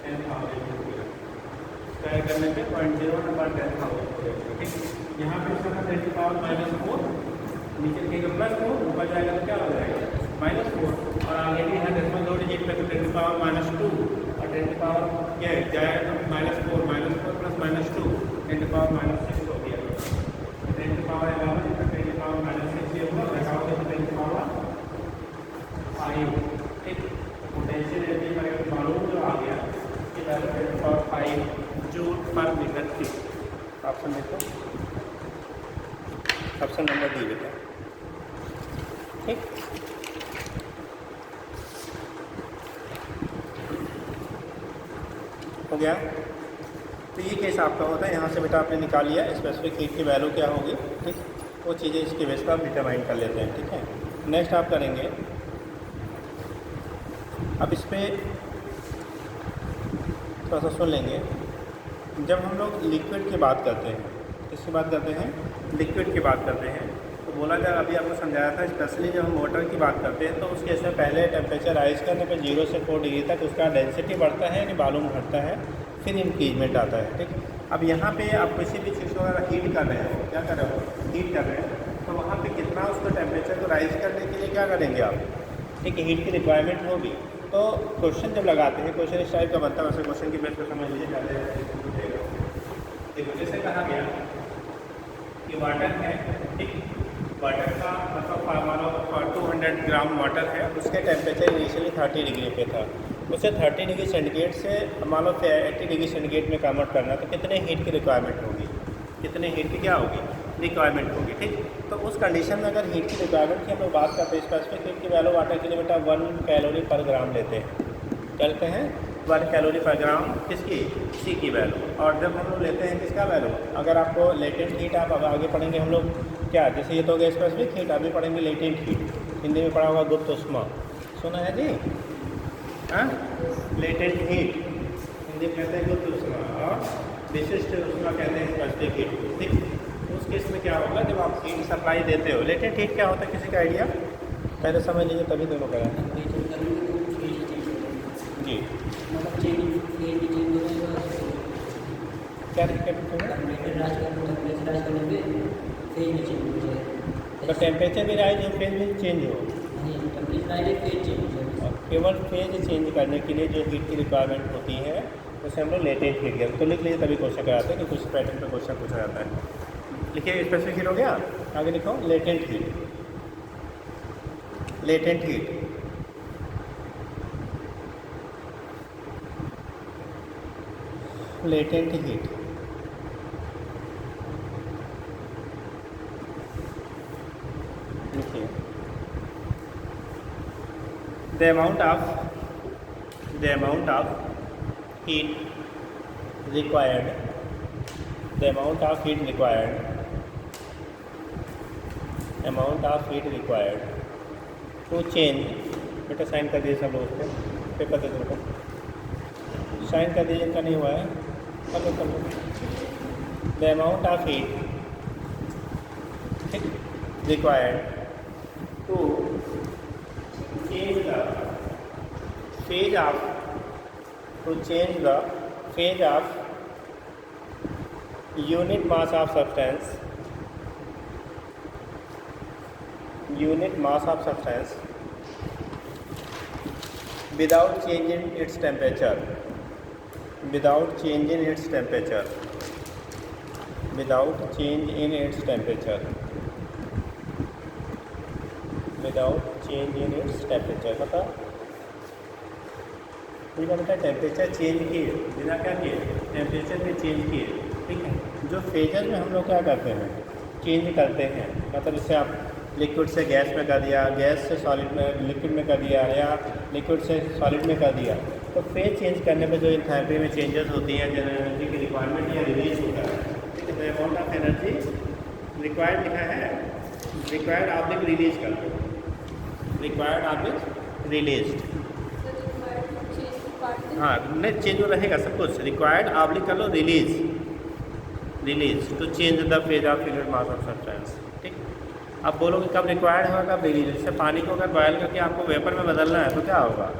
10,000 स्क्वायर करने पे 0.01 अपॉन 10,000, ठीक। यहाँ पे इसका 10⁻⁻4 नीचे लिखेगा +4, ऊपर जाएगा तो क्या हो जाएगा -4, और आगे भी है 2 डिजिट पे तो 10⁻2 और 10 क्या जाएगा तो -4 + -2 10⁻6 हो गया, 10⁻11 10⁻6 ये होगा, लगाओगे तो 10⁻5, ठीक। पोटेंशियल एनर्जी का मालूम जो आ गया कि 10⁻5 जूल पर मीटर क्यूब। ऑप्शन देखो, ऑप्शन नंबर डी बेटा, ठीक। हो गया। तो ये केस आपका होता है, यहाँ से बेटा आपने निकाल लिया स्पेसिफिक हीट की वैल्यू क्या होगी, ठीक। वो चीज़ें इसके बेस पर आप डिटरमाइन कर लेते हैं, ठीक है। नेक्स्ट आप करेंगे, अब इस पर थोड़ा सा सुन लेंगे। जब हम लोग लिक्विड की बात करते हैं, किसकी बात करते हैं, लिक्विड की बात करते हैं, तो बोला जाए अभी आपको समझाया था, स्पेशली जब हम वाटर की बात करते हैं तो उसके से पहले टेम्परेचर राइज करने पे 0 से 4 डिग्री तक उसका डेंसिटी बढ़ता है यानी वॉल्यूम घटता है, फिर इंक्रीजमेंट आता है, ठीक। अब यहाँ पे आप किसी भी चीज़ को अगर हीट कर रहे हो, क्या कर रहे हो, हीट कर रहे हैं, तो वहाँ पे कितना उसको टेम्परेचर को राइज करने के लिए क्या करेंगे आप, ठीक है, हीट की रिक्वायरमेंट होगी। तो क्वेश्चन जब लगाते हैं, क्वेश्चन इस टाइप का बनता है, वैसे क्वेश्चन की बेस पर समझ लीजिए पहले। देखो जैसे कहा गया कि वाटर है, ठीक, वाटर का मतलब मानो 200 ग्राम वाटर है, उसके टेम्परेचर इनिशियली 30 डिग्री पे था, उसे 30 डिग्री सेंटीग्रेड से मान लो 80 डिग्री सेंटीग्रेड में कन्वर्ट करना, तो कितने हीट की रिक्वायरमेंट होगी, कितने हीट की क्या होगी। रिक्वायरमेंट होगी, ठीक। तो उस कंडीशन में अगर हीट की रिक्वायरमेंट की हम लोग बात करते हैं, स्पेसिफिक हीट की वैल्यू वाटर के लिए बेटा 1 कैलोरी पर ग्राम लेते हैं, करते हैं 1 कैलोरी पर ग्राम किसकी, सी की वैल्यू। और जब हम लोग लेते हैं किसका वैल्यू, अगर आपको लेटेंट हीट आप अब आगे पढ़ेंगे हम लोग क्या, जैसे ये तो हो गया स्पेसिफिक हीट, अभी पढ़ेंगे लेटेंट हीट, हिंदी में पढ़ा होगा गुप्त उष्मा, सुना है जी, हाँ, लेटेंट हीट हिंदी में कहते हैं गुप्त उष्मा और विशिष्ट उष्मा कहते हैं स्पेसिफिक हीट, ठीक। उस केस में क्या होगा, जब आप हीट सप्लाई देते हो, लेटेंट हीट क्या होता है किसी का आइडिया पहले समझ लीजिए तभी दोनों करें जी। क्या तो टेम्परेचर भी राइज हो, फेज भी चेंज हो, केवल फेज चेंज करने के लिए जो हीट की रिक्वायरमेंट होती है उसे हम लोग लेटेंट हीट कहते हैं। तो लिख लीजिए तभी क्वेश्चन कराते हैं कि कुछ पैटर्न पे क्वेश्चन पूछा जाता है। लिखिए स्पेसिफिक हीट हो गया, आगे लिखो latent heat, latent heat latent heat लिखिए the amount of heat required, the amount of heat required to change, बेटा साइन कर दीजिए सब लोग उसको, पेपर दे दो, साइन कर दीजिए, इनका नहीं हुआ है, कर लो। the amount of heat required to change the phase of unit mass of substance without changing its temperature, without change in its temperature, पता ठीक है बेटा, टेम्परेचर चेंज किए बिना क्या किए, टेम्परेचर में चेंज किए, ठीक है। जो फेजर में हम लोग क्या करते हैं, चेंज करते हैं, मतलब जैसे आप लिक्विड से गैस में कर दिया, गैस से सॉलिड में लिक्विड में कर दिया, या लिक्विड से सॉलिड में कर दिया, तो फेज चेंज करने पर जो एंथैल्पी में चेंजेस होती हैं, जनरल एनर्जी की रिक्वायरमेंट या रिलीज होता है, ठीक है। तो अमाउंट ऑफ एनर्जी रिक्वायर्ड लिखा है, रिक्वायर्ड आप लिख रिलीज कर दो, रिक्वायर्ड आप लिख रिलीज, हाँ नहीं चेंज रहेगा सब कुछ, रिक्वायर्ड आप लिख कर लो release to change the phase of fluid mass of substance, ठीक। अब बोलोगे कब रिक्वायर्ड होगा कब रिलीज, जैसे पानी को अगर बॉयल करके आपको वेपर में बदलना है तो क्या होगा,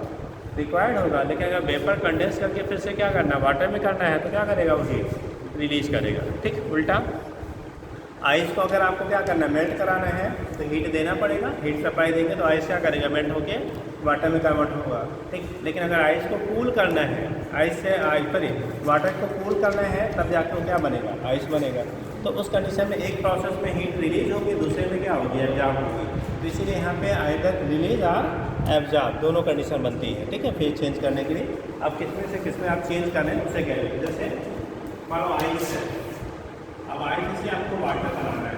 रिक्वायर्ड होगा। लेकिन अगर वेपर कंडेंस करके फिर से क्या करना है, वाटर में करना है, तो क्या करेगा वो हीट रिलीज करेगा, ठीक। उल्टा आइस को अगर आपको क्या करना है, मेल्ट कराना है तो हीट देना पड़ेगा, हीट सप्लाई देंगे तो आइस क्या करेगा, मेल्ट होके वाटर में कन्वर्ट होगा, ठीक। लेकिन अगर आइस को कूल करना है, वाटर को कूल करना है, तब जाके वो क्या बनेगा, आइस बनेगा। तो उस कंडीशन में एक प्रोसेस में हीट रिलीज होगी, दूसरे में क्या होगी, एब्जॉर्ब होगी। तो इसीलिए यहाँ पे आइदर रिलीज और एब्जॉर्ब दोनों कंडीशन बनती है, ठीक है, फेज चेंज करने के लिए। अब किसमें से किसमें आप चेंज कर रहे हैं उससे कह रहे हैं, जैसे मान लो आइस है, अब आइस से आपको वाटर बनाना है,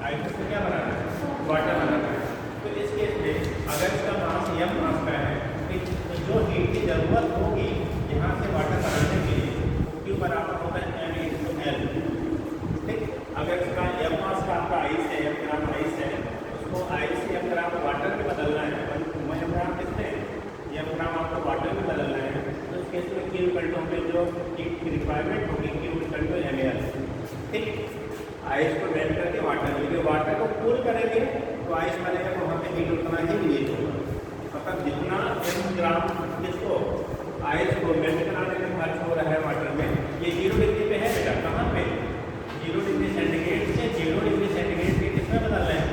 आइस से क्या बनाना है, वाटर बनाना है। तो इस केस में अगर इसका मास m मास का है, ठीक, तो जो हीट की ज़रूरत होगी यहाँ से वाटर बनाने के लिए वो Q बराबर होता है m/L, ठीक। अगर इसका m मास का आपका आइस है, m ग्राम आइस है, उसको आइस से m ग्राम वाटर में बदलना है, m ग्राम कितने, m ग्राम आपको वाटर में बदलना है, तो इस केस में Q इक्वल टू में जो हीट की रिक्वायरमेंट होगी Q इक्वल टू ml, ठीक। आइस को मेल्ट करके वाटर को कूल करेंगे तो आइस बनेगा, तो वहाँ पे हीट उतना ही रिलीज होगा। मतलब जितना m ग्राम जिसको आइस को मेल्ट कराने में खर्च हो रहा है वाटर में, ये 0 डिग्री पे है बेटा, कहाँ पे 0 डिग्री सेंटीग्रेड से 0 डिग्री सेंटीग्रेड के किसमें बदल रहे हैं,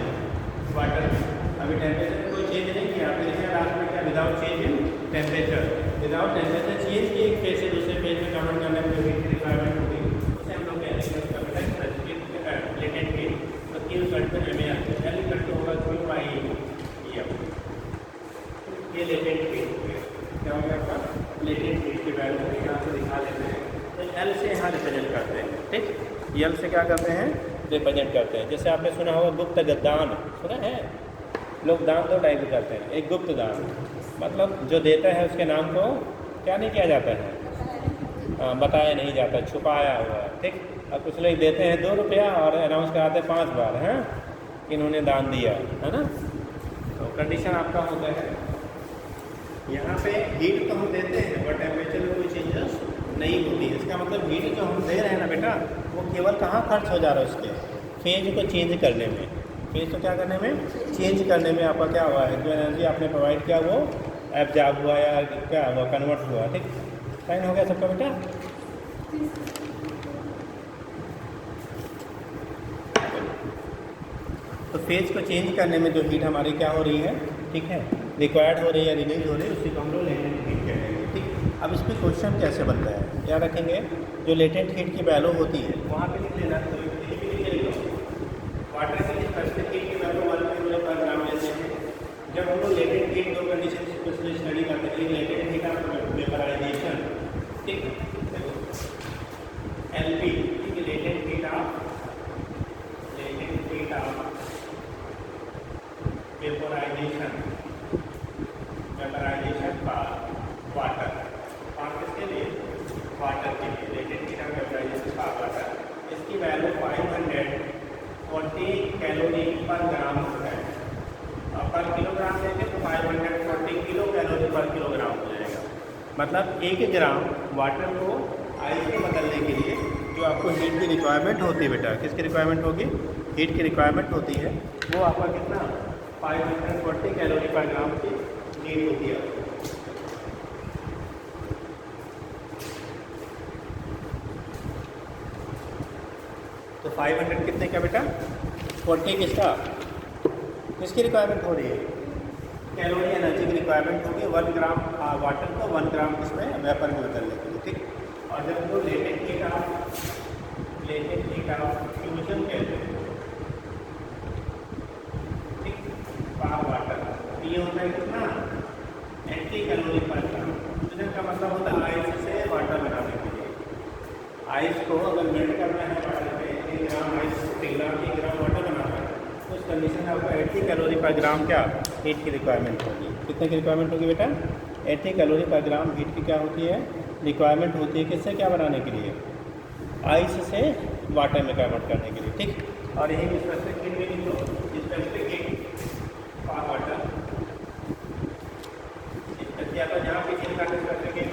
वाटर में। अभी टेम्परेचर में कोई चेंज नहीं किया, फिर इसमें लास्ट में क्या, without change in temperature, without temperature change किए एक फेज से दूसरे फेज में कन्वर्ट करने में जो हीट की रिक्वायरमेंट होगी उसे हम लोग कहते हैं लेटेंट हीट। तो Q equal to ml, L equal to होगा Q/E, ये लेटेंट हीट क्या हो गया आपका, लेटेंट हीट की वैल्यू है, यहाँ से दिखा लेते हैं। तो L से यहाँ रिप्रेजेंट करते हैं, ठीक। L से क्या करते हैं, रिप्रेजेंट करते हैं। जैसे आपने सुना होगा गुप्त दान, सुना है? लोग दान 2 टाइप के करते हैं। एक गुप्त दान, मतलब जो देता है उसके नाम को क्या नहीं किया जाता है, बताया नहीं जाता, छुपाया हुआ है, ठीक। अब कुछ लोग देते हैं 2 रुपया और अनाउंस कराते हैं 5 बार, हैं इन्होंने दान दिया, है ना। तो कंडीशन आपका होता है यहाँ पे हीट तो हम देते हैं बट टेम्परेचर में कोई चेंजेस नहीं होती है। इसका मतलब हीट जो हम दे रहे हैं ना बेटा, वो केवल कहाँ खर्च हो जा रहा है, उसके फेज को चेंज करने में, फेज को क्या करने में, चेंज करने में आपका क्या हुआ है, जो एनर्जी आपने प्रोवाइड किया वो एब्जॉर्ब हुआ या क्या हुआ, कन्वर्ट हुआ, ठीक। साइन हो गया सबका बेटा। तो फेज को चेंज करने में जो हीट हमारी क्या हो रही है, ठीक है, रिक्वायर्ड हो रही है, रिलीज हो रही है, उसी को हम लोग लेटेंट हीट कहेंगे, ठीक। अब इस पर क्वेश्चन कैसे बनता है, क्या रखेंगे, जो लेटेंट हीट की वैल्यू होती है वहाँ पे लिख लेना, तो वाटर की स्पेसिफिक हीट की वैल्यू 1 kg/g लेते हैं। जब हम लोग latent heat 2 condition specially study करते हैं, लेटेंट हीट ऑफ वेपराइजेशन, ठीक, एलपी, ठीक, latent heat of vaporisation for water, और किसके लिए, वाटर के लिए, latent heat of vaporisation for water. इसकी वैल्यू 540 कैलोरी पर ग्राम है, और पर किलोग्राम लेंगे तो 540 किलो कैलोरी पर किलोग्राम हो जाएगा। मतलब 1 ग्राम वाटर को आइस में बदलने के लिए जो आपको हीट की रिक्वायरमेंट होती है बेटा, किसकी रिक्वायरमेंट होगी, हीट की रिक्वायरमेंट होती है, वो आपका कितना 540 कैलोरी पर ग्राम की नीड होती है। तो 500 कितने का बेटा, 40 किसका, किसकी रिक्वायरमेंट हो रही है, कैलोरी एनर्जी की रिक्वायरमेंट होगी 1 ग्राम वाटर को 1 ग्राम इसमें वेपर में बदलने के लिए, ठीक। और जब वो लेटेंट हीट ऑफ फ्यूजन कहते हैं, ठीक, फॉर वाटर, ये होता है कितना 80 कैलोरी पर ग्राम। फ्यूजन का मतलब होता है आइस से वाटर बनाने के लिए। आइस को अगर मेल्ट करना है वाटर में, 1 ग्राम आइस 1 ग्राम वाटर बनाना है, तो उस कंडीशन में आपको 80 कैलोरी पर ग्राम क्या हीट की रिक्वायरमेंट होगी। कितने की रिक्वायरमेंट होगी बेटा, 80 कैलोरी पर ग्राम हीट की क्या होती है, रिक्वायरमेंट होती है, किससे क्या बनाने के लिए, आइस से वाटर में कन्वर्ट करने के लिए, ठीक। और यही स्पेसिफिक हीट भी लिख लो, स्पेसिफिक हीट फॉर वाटर, या तो जहाँ पे चीज का स्पेसिफिक हीट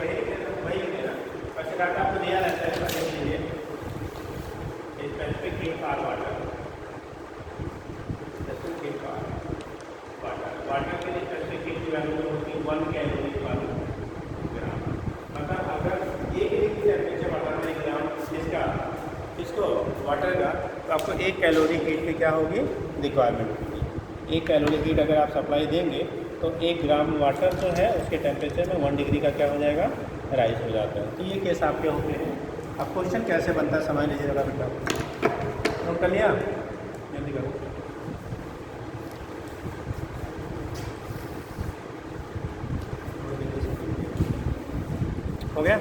वही देना, अच्छा डाटा आपको दिया रहता है पढ़ने के लिए, specific heat for water, water के लिए स्पेसिफिक हीट की वैल्यू होती है 1 कैलोरी पर ग्राम। मतलब अगर 1 डिग्री टेम्परेचर बढ़ाना 1 ग्राम इसका, इसको वाटर का, तो आपको 1 कैलोरी हीट की क्या होगी, रिक्वायरमेंट होगी। 1 कैलोरी हीट अगर आप सप्लाई देंगे तो 1 ग्राम वाटर जो है उसके टेम्परेचर में 1 डिग्री का क्या हो जाएगा, राइज हो जाता है। तो ये केस आपके होते हैं। अब क्वेश्चन कैसे बनता है समझ लीजिएगा बेटा, नोट कर लिया, जल्दी करो। हो गया,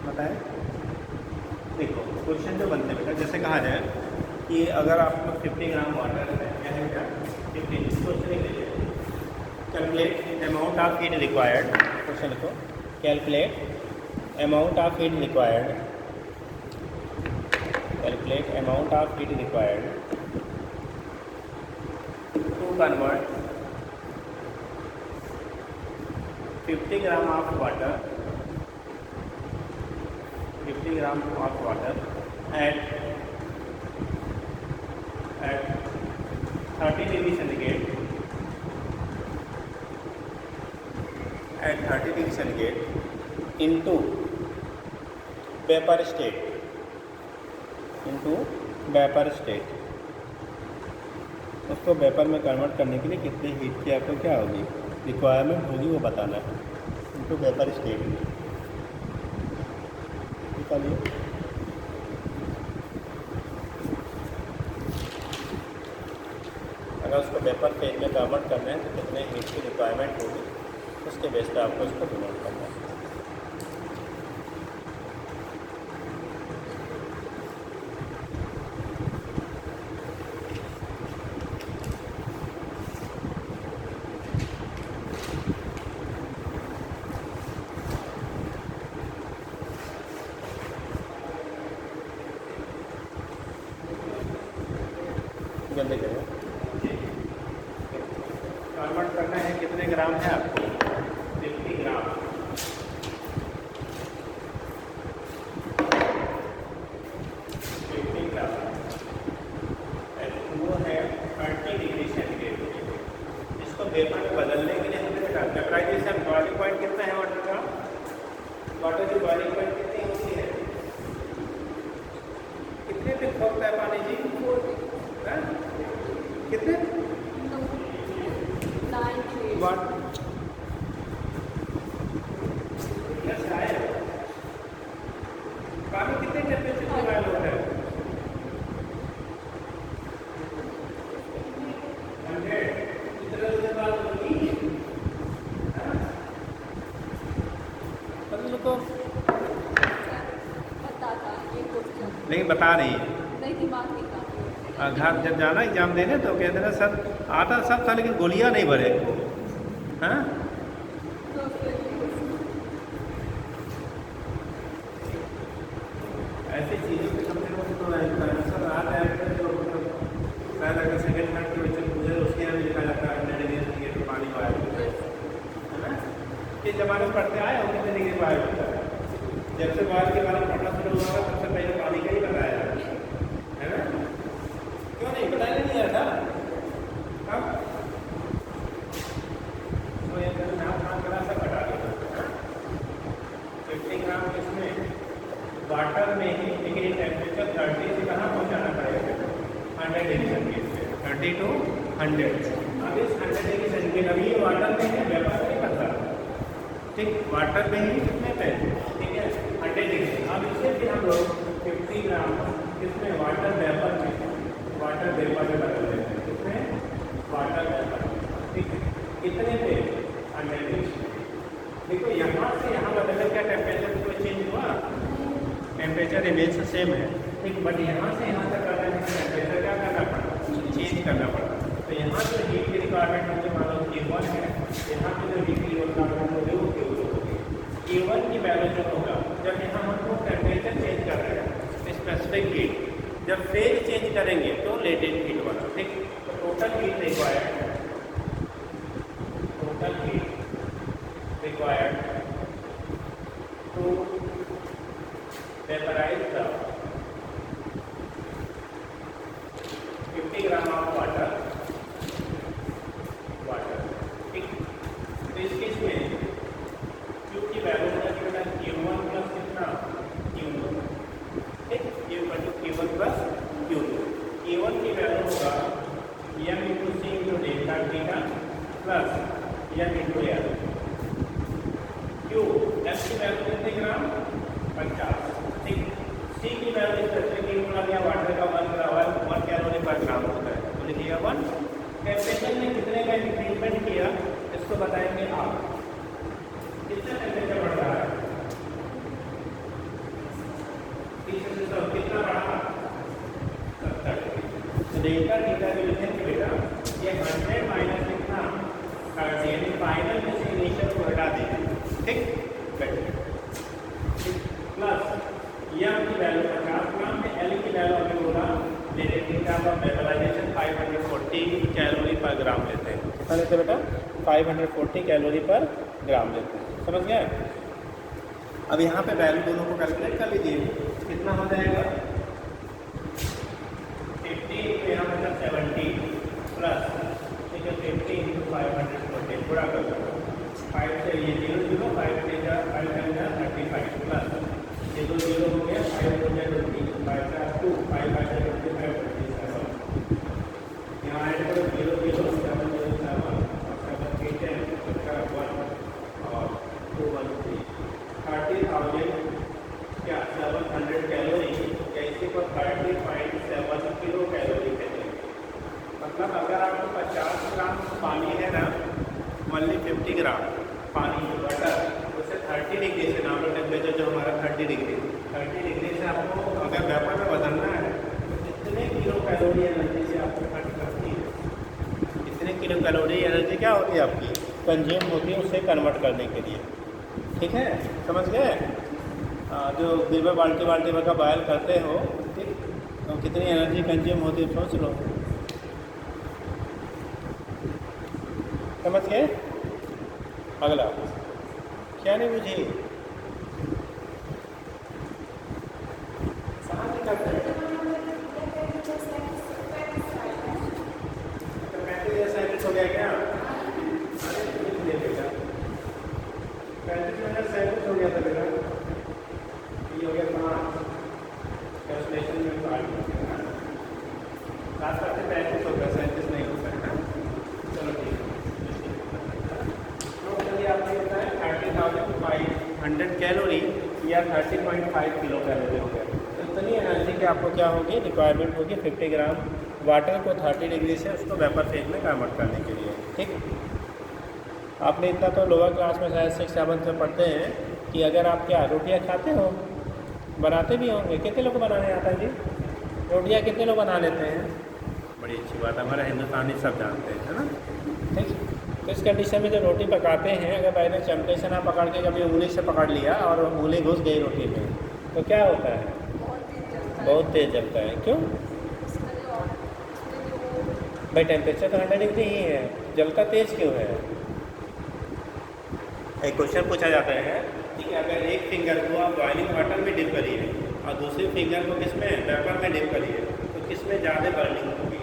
बताएं। देखो क्वेश्चन जो बनते हैं बेटा, जैसे कहा जाए कि अगर आपको 50 ग्राम वाटर है, क्या है क्या 50, क्वेश्चन लिख लीजिए, calculate amount of heat required, question लिखो, calculate amount of heat required, calculate amount of heat required to convert 50 gram of water, 50 gram of water at 30 degree centigrade, at 30 degree centigrade into vapour state, into vapour state, उसको vapour में convert करने के लिए कितनी heat की आपको क्या होगी रिक्वायरमेंट होगी वो बताना है, इनटू वेपर स्टेट निकालिए। अगर उसको वेपर फेज में कन्वर्ट करना है तो कितने हीट की रिक्वायरमेंट होगी, उसके बेस पर आपको उसको डिनोट करना है। जल्दी करें, कन्वर्ट करना है कितने ग्राम है आपको 50 ग्राम, 50 ग्राम वो है 30 डिग्री सेंटीग्रेड। इसको वेपर में बदलने के लिए हमें वेपराइजेशन बॉइलिंग पॉइंट कितना है वाटर का, वाटर की बॉइलिंग पॉइंट कितनी होती है, कितने पे खोलता है पानी जी, कितने पानी कितने टेम्परेचर पे बॉयल होता है, 100 इतना दूर बात होगी को लेकिन बता रही है घर जब जाना एग्जाम देने तो कहते ना सर आता सब था लेकिन गोलियां नहीं भरे, हाँ ऐसी चीज़ों के समझने को तो सर आता है शायद अगर सेकेंड थर्ड के बच्चे पूछे उसके यहाँ भी लिखा जाता है तो पानी वायर है ना, किस जमाने में पढ़ते आए और कितने डिग्री वायर होता है, जब से वायर के बारे में पढ़ना शुरू हुआ था सबसे पहले पानी का ही बताया है ना, क्यों नहीं बताया नहीं आया था कब, तो ये सब बता देता 50 ग्राम इसमें वाटर में ही लेकिन टेम्परेचर 30 से कहाँ पहुँचाना पड़ेगा 100 डिग्री सेंटीग्रेड, 30 to 100। अब इस 100 डिग्री सेंटीग्रेड अभी ये वाटर में है वेपर नहीं करता, ठीक वाटर में ही कितने पे, ठीक है 100 डिग्री। अब इसे भी हम लोग 50 ग्राम इसमें वाटर वेपर में बदल देते हैं, कितने वाटर वेपर, ठीक कितने पे 100 डिग्री। देखो यहाँ से यहाँ बदलने का टेम्परेचर कोई चेंज हुआ, टेम्परेचर इमेज से सेम है, ठीक बट यहाँ से यहाँ तक करना है टेम्परेचर क्या करना पड़ा, चेंज करना पड़ा। तो यहाँ जो हीट की रिक्वायरमेंट मुझे मानो K1 है, यहाँ पे जो हीट की रिक्वायरमेंट होगी वो Q2 होगी। K1 की वैल्यू जो होगा जब यहाँ हम लोग टेम्परेचर चेंज कर रहे हैं स्पेसिफिक हीट, जब फेज चेंज करेंगे तो लेटेंट हीट वाला, ठीक तो total heat required to vaporise the 50 gram of water, ठीक तो इस केस में Q की वैल्यू होगा Q1 प्लस कितना Q2, ठीक Q1 प्लस Q2, Q1 की वैल्यू होगा m into c into delta theta plus m into L, Q f की वैल्यू कितने ग्राम 50, ठीक सी की वैल्यू स्पेसिफिक गुणा दिया वाटर का 1 कैलोरी पर ग्राम होता है, तो लिखिएगा 1। टेम्परेचर में कितने का इंक्रीजमेंट किया इसको बताएंगे आप, कितना टेम्परेचर बढ़ रहा है, 30 से 100 कितना बढ़ा 70 डिग्री। तो डेल्टा थीटा जो लिखेंगे बेटा ये 100 माइनस कितना 30 यानी फाइनल में से इनिशियल को हटा देंगे, ठीक प्लस यम की वैल्यू 50 ग्राम में, एल की वैल्यू हमें बोला वेपराइजेशन 540 कैलोरी पर ग्राम लेते हैं, कितना लेते हैं बेटा 540 कैलोरी पर ग्राम लेते हैं, समझ गए। अब यहाँ पे वैल्यू दोनों को कैलकुलेट कर लीजिए, कितना हो जाएगा 50 तो यहाँ मतलब 70 प्लस गुणा कर दो 5 से ये 0 0 5 से 5 का 35 प्लस ये 2 0 हो गया 5 हो जाए 20 5 का 2 5 5 का 25 यहाँ ऐड करो 0 0 7 0 7 7 8 10 का 1 और 2 1 3 30,000 क्या 700 कैलोरी या इसी को 30.7 किलो कैलोरी कहते हैं। मतलब अगर आपको 50 ग्राम पानी है ना ओनली 50 ग्राम पानी वाटर उसे 30 डिग्री से नॉर्मल टेम्परेचर जो हमारा 30 डिग्री से आपको अगर वेपर में बदलना है तो कितने किलो कैलोरी एनर्जी से आपको खर्च करती है, कितने किलो कैलोरी एनर्जी क्या होती है आपकी कंज्यूम होती है उसे कन्वर्ट करने के लिए। ठीक है, समझ गए? जो दिन में बाल्टी भर का बॉयल करते हो ठीक तो कितनी एनर्जी कंज्यूम होती है सोच लो। समझ गए? अगला क्या नहीं बुझी हो गया क्या? अरे बेटा 35 हो गया था मेरा, ये हो गया 5 कैलकुलेशन में 5 साथ साथ 35 हो गया 37 नहीं होता है ना। चलो ठीक है, तो चलिए आपने बताया 30,500 कैलोरी या 30.5 किलो कैलोरी हो गया। तो इतनी एनर्जी की आपको क्या होगी रिक्वायरमेंट होगी 50 ग्राम वाटर को 30 डिग्री से उसको वेपर फेज में कन्वर्ट करने के लिए। ठीक, आपने इतना तो लोअर क्लास में शायद 6 7 में पढ़ते हैं कि अगर आप क्या रोटियां खाते हो बनाते भी होंगे, कितने लोग बनाने आता है जी? रोटियां कितने लोग बना लेते हैं? बड़ी अच्छी बात है, हमारे हिंदुस्तानी सब जानते हैं, है ना। ठीक, तो इस कंडीशन में जो रोटी पकाते हैं अगर पहले चमचे से ना पकड़ के कभी उंगली से पकड़ लिया और उंगली घुस गई रोटी में तो क्या होता है? बहुत तेज़ जलता है। क्यों भाई? टेम्परेचर तो 100 डिग्री ही है, जलता तेज़ क्यों है? एक क्वेश्चन पूछा जाता है कि अगर एक फिंगर को आप बॉइलिंग वाटर में डिप करिए और दूसरे फिंगर को किस में वेपर में डिप करिए तो किस में ज़्यादा बर्निंग होगी?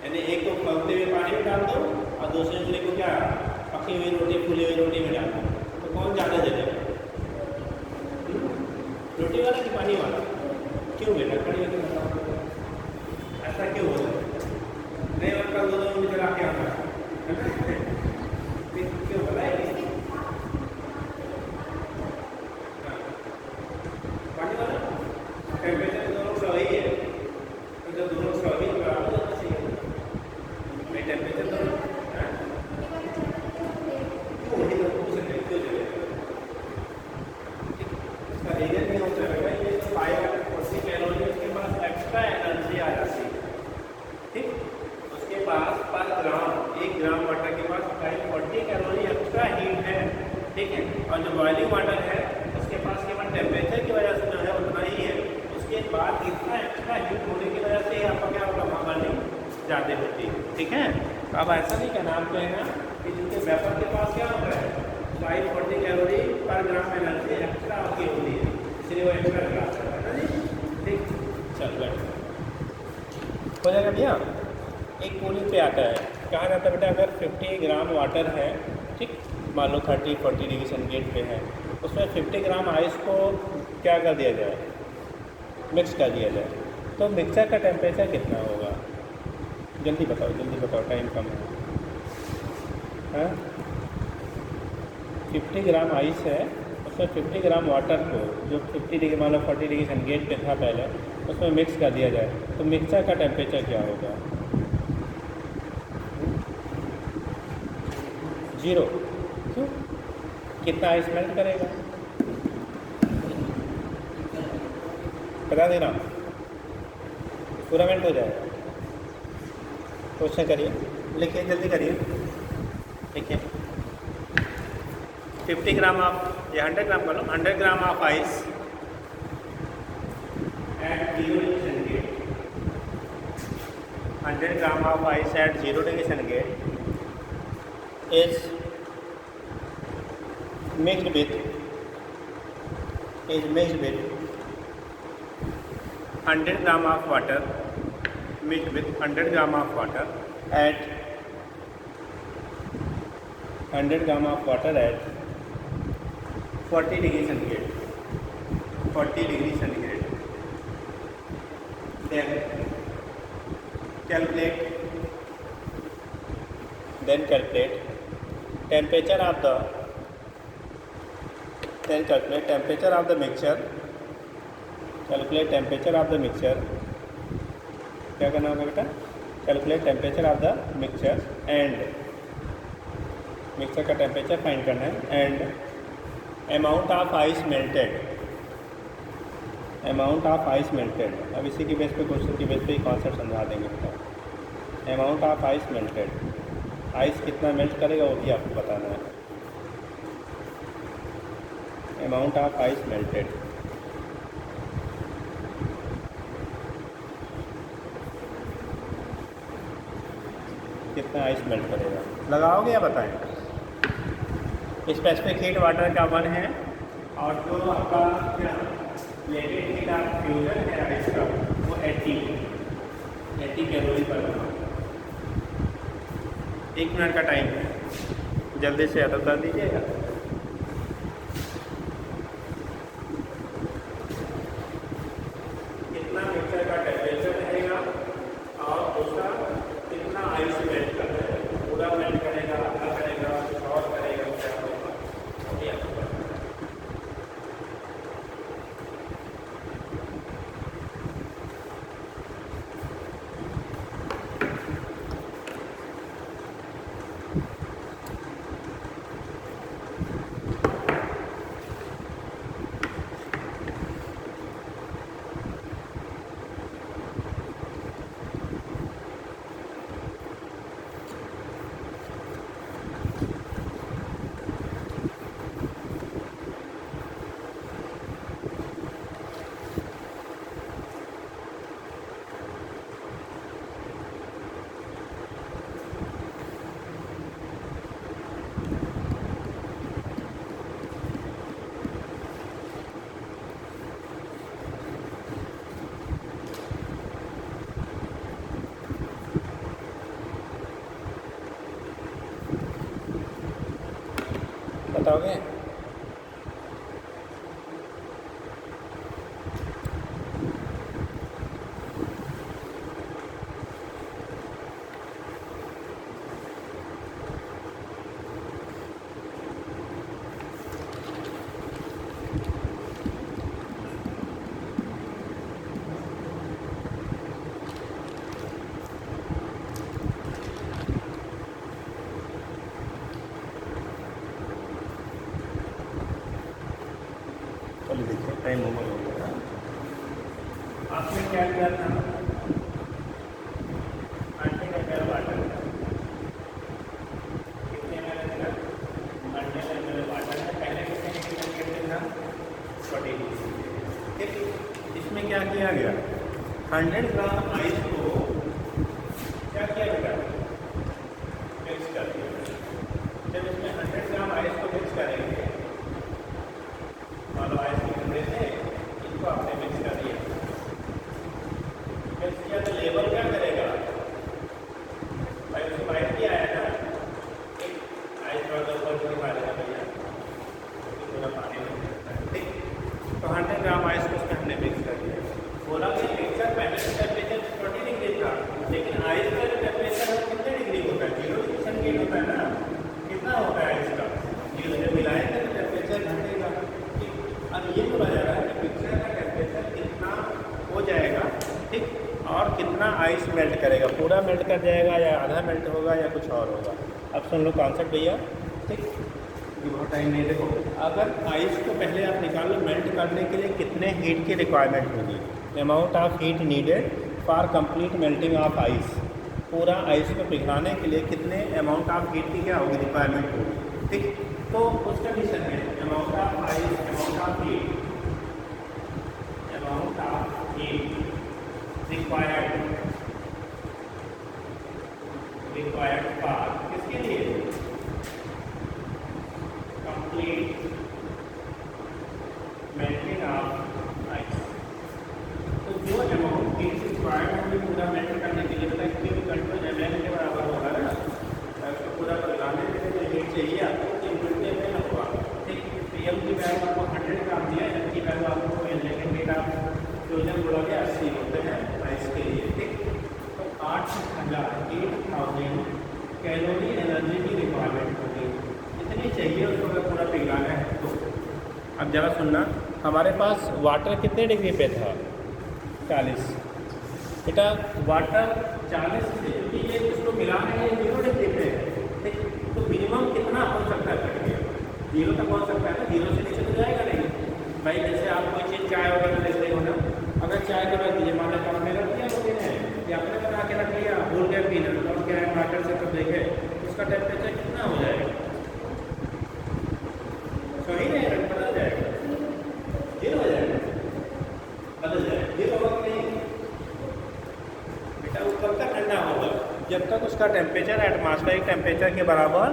यानी एक को खौलते हुए पानी में डाल दो और दूसरे दूसरे को क्या पकी हुई रोटी फूली हुई रोटी में डाल दो तो कौन ज़्यादा जलेगा? रोटी वाला कि पानी वाला? क्यों बेटा खड़ी होकर बताओ, ऐसा क्यों होता है? नहीं और कल दोनों में चला के आता है क्यों बताए? पानी वाला टेम्परेचर दोनों सही है तो जब दोनों सही बराबर होना चाहिए नहीं टेम्परेचर दोनों वही तो पूछ सकते क्यों चलेगा? इसका रीजन नहीं होता है भाई ये 540 कैलोरी उसके पास एक्स्ट्रा एनर्जी आ जाती है। ठीक, उसके पास पर ग्राम 1 ग्राम वाटर के पास 540 कैलोरी एक्स्ट्रा हीट है। ठीक है, और जो बॉइलिंग वाटर है उसके पास केवल टेम्परेचर की वजह से जो है उतना ही है, उसके बाद इतना एक्स्ट्रा हीट होने की वजह से आपका क्या होगा बर्निंग ज़्यादा होती है। ठीक है, तो अब ऐसा नहीं कहना, आप कहना कि जिनके वेपर के पास क्या होता है 540 कैलोरी पर ग्राम एनर्जी एक्स्ट्रा आपकी होती है इसलिए वो एक्स्ट्रा ग्राम है ना जी। ठीक, चल बैठ हो जाएगा भैया। एक कूलिंग पे आता है, कहा जाता है बेटा अगर 50 ग्राम वाटर है ठीक मान लो 30-40 डिग्री सेंटीग्रेड पे है उसमें 50 ग्राम आइस को क्या कर दिया जाए मिक्स कर दिया जाए तो मिक्सर का टेम्परेचर कितना होगा? जल्दी बताओ टाइम कम है। हाँ 50 ग्राम आइस है उसमें 50 ग्राम वाटर को जो 50 डिग्री मान लो 40 डिग्री सेंटीग्रेड पे था पहले उसमें मिक्स कर दिया जाए तो मिक्सर का टेम्परेचर क्या होगा? 0। क्यों? कितना आइस मेल्ट करेगा? बता देना, पूरा मेल्ट हो जाएगा। क्वेश्चन करिए, लिखिए जल्दी करिए। ठीक है 50 ग्राम आप या 100 ग्राम कर लो 100 gram of ice eight 0 degree centigrade 100 gram of ice eight 0 degree centigrade is mixed with 100 gram of water mixed with 100 gram of water at 100 gram of water at 40 degree centigrade, 40 degree centigrade. Then calculate temperature of the calculate temperature of the mixture, calculate temperature of the mixture। क्या करना होगा बेटा? Calculate temperature of the mixture and mixture का temperature find करना है and amount of ice melted, amount of ice melted. अब इसी की बेस पे क्वेश्चन की बेस पे ही कॉन्सेप्ट समझा देंगे बेटा। Amount of ice melted, ice कितना मेल्ट करेगा वो भी आपको बताना है। अमाउंट ऑफ आइस मेल्टेड, कितना आइस मेल्ट करेगा, लगाओगे या बताएं? स्पेसिफिक हीट वाटर का 1 है और जो आपका लेटेंट हीट ऑफ फ्यूजन है आइस का वो 80 कैलोरी पर। 1 मिनट का टाइम है, जल्दी से अदब कर दीजिएगा। कितना मिक्सचर का टेम्परेचर रहेगा और दूसरा कितना आइस मेल्ट कर रहा है, पूरा मेल्ट करेगा, आधा करेगा, कुछ और करेगा, क्या होगा ये आपको बताना है। बताओगे? चलिए देखिए टाइम ओवर हो गया। आपने क्या किया था? 100 ml वाटर, कितने ml था? 100 ml वाटर है, पहले कितने था? 40। ठीक, इसमें क्या किया गया? 100 ग्राम आइस को क्या किया बेटा? मिक्स कर दिया। जब इसमें 100 ग्राम आइस को मिक्स करेंगे, मान लो आइस के ठंडे से इनको आपने मिक्स कर दिया, मिक्स किया तो लेवल क्या करेगा भाई? उसमें वाइट भी आया ना, एक आइस वाटर ऊपर मारेगा भैया, पूरा पानी में। ठीक, तो 100 ग्राम आइस को उसमें हमने मिक्स कर दिया। बोला कि मिक्सर पहले टेम्परेचर 40 डिग्री था, लेकिन आइस का जो टेम्परेचर है कितने डिग्री होता है? 0 डिग्री सेंटीग्रेड होता है ना। कितना होता है आइस का? 0 से मिलाएंगे तो टेम्परेचर घटेगा। अब ये बोला जा रहा है कि मिक्सर का टेम्परेचर कितना हो जाएगा, ठीक, और कितना आइस मेल्ट करेगा, पूरा मेल्ट कर जाएगा या आधा मेल्ट होगा या कुछ और होगा। अब सुन लो कॉन्सेप्ट भैया। ठीक, ये बहुत टाइम नहीं। देखो, अगर आइस को पहले आप निकाल लो, मेल्ट करने के लिए कितने हीट की रिक्वायरमेंट होगी, amount of heat needed for complete melting of ice. पूरा आइस को पिघलाने के लिए कितने अमाउंट ऑफ हीट की क्या होगी, रिक्वायरमेंट होगी। ठीक, तो उस कंडीशन में amount of ice, amount of heat required for किसके लिए? Complete melting of ice. तो जो अमाउंट हीट रिक्वायर्ड होगी पूरा मेल्ट करने के लिए, मतलब Q कंट्रोल ml के बराबर होगा ना। उसको पूरा पिघलाने के लिए हीट चाहिए एनर्जी की रिक्वायरमेंट होगी, इतनी चाहिए उसको अगर पूरा पिघलाना है तो। अब ज़रा सुनना, हमारे पास वाटर कितने डिग्री पे था? 40। बेटा वाटर 40 से, क्योंकि ये इसको मिलाना है 0 डिग्री पे है, ठीक, तो मिनिमम कितना हो सकता है? 0 तक हो सकता है ना, 0 से नीचे तो जाएगा नहीं भाई। जैसे आप कोई चीज़ चाय वगैरह लेते हो ना, अगर चाय को रख दीजिए, मान लो में रख दिया लोगों ने या अपने बना के रख लिया, भूल गए पीना, तो क्या है वाटर से तो देखे उसका टेम्परेचर कितना हो जाएगा? सही नहीं, बदल जाएगा, 0 हो जाएगा, बदल जाएगा, 0 होगा कि नहीं बेटा? वो कब तक ठंडा होगा? जब तक उसका टेम्परेचर एटमॉस्फेरिक टेम्परेचर के बराबर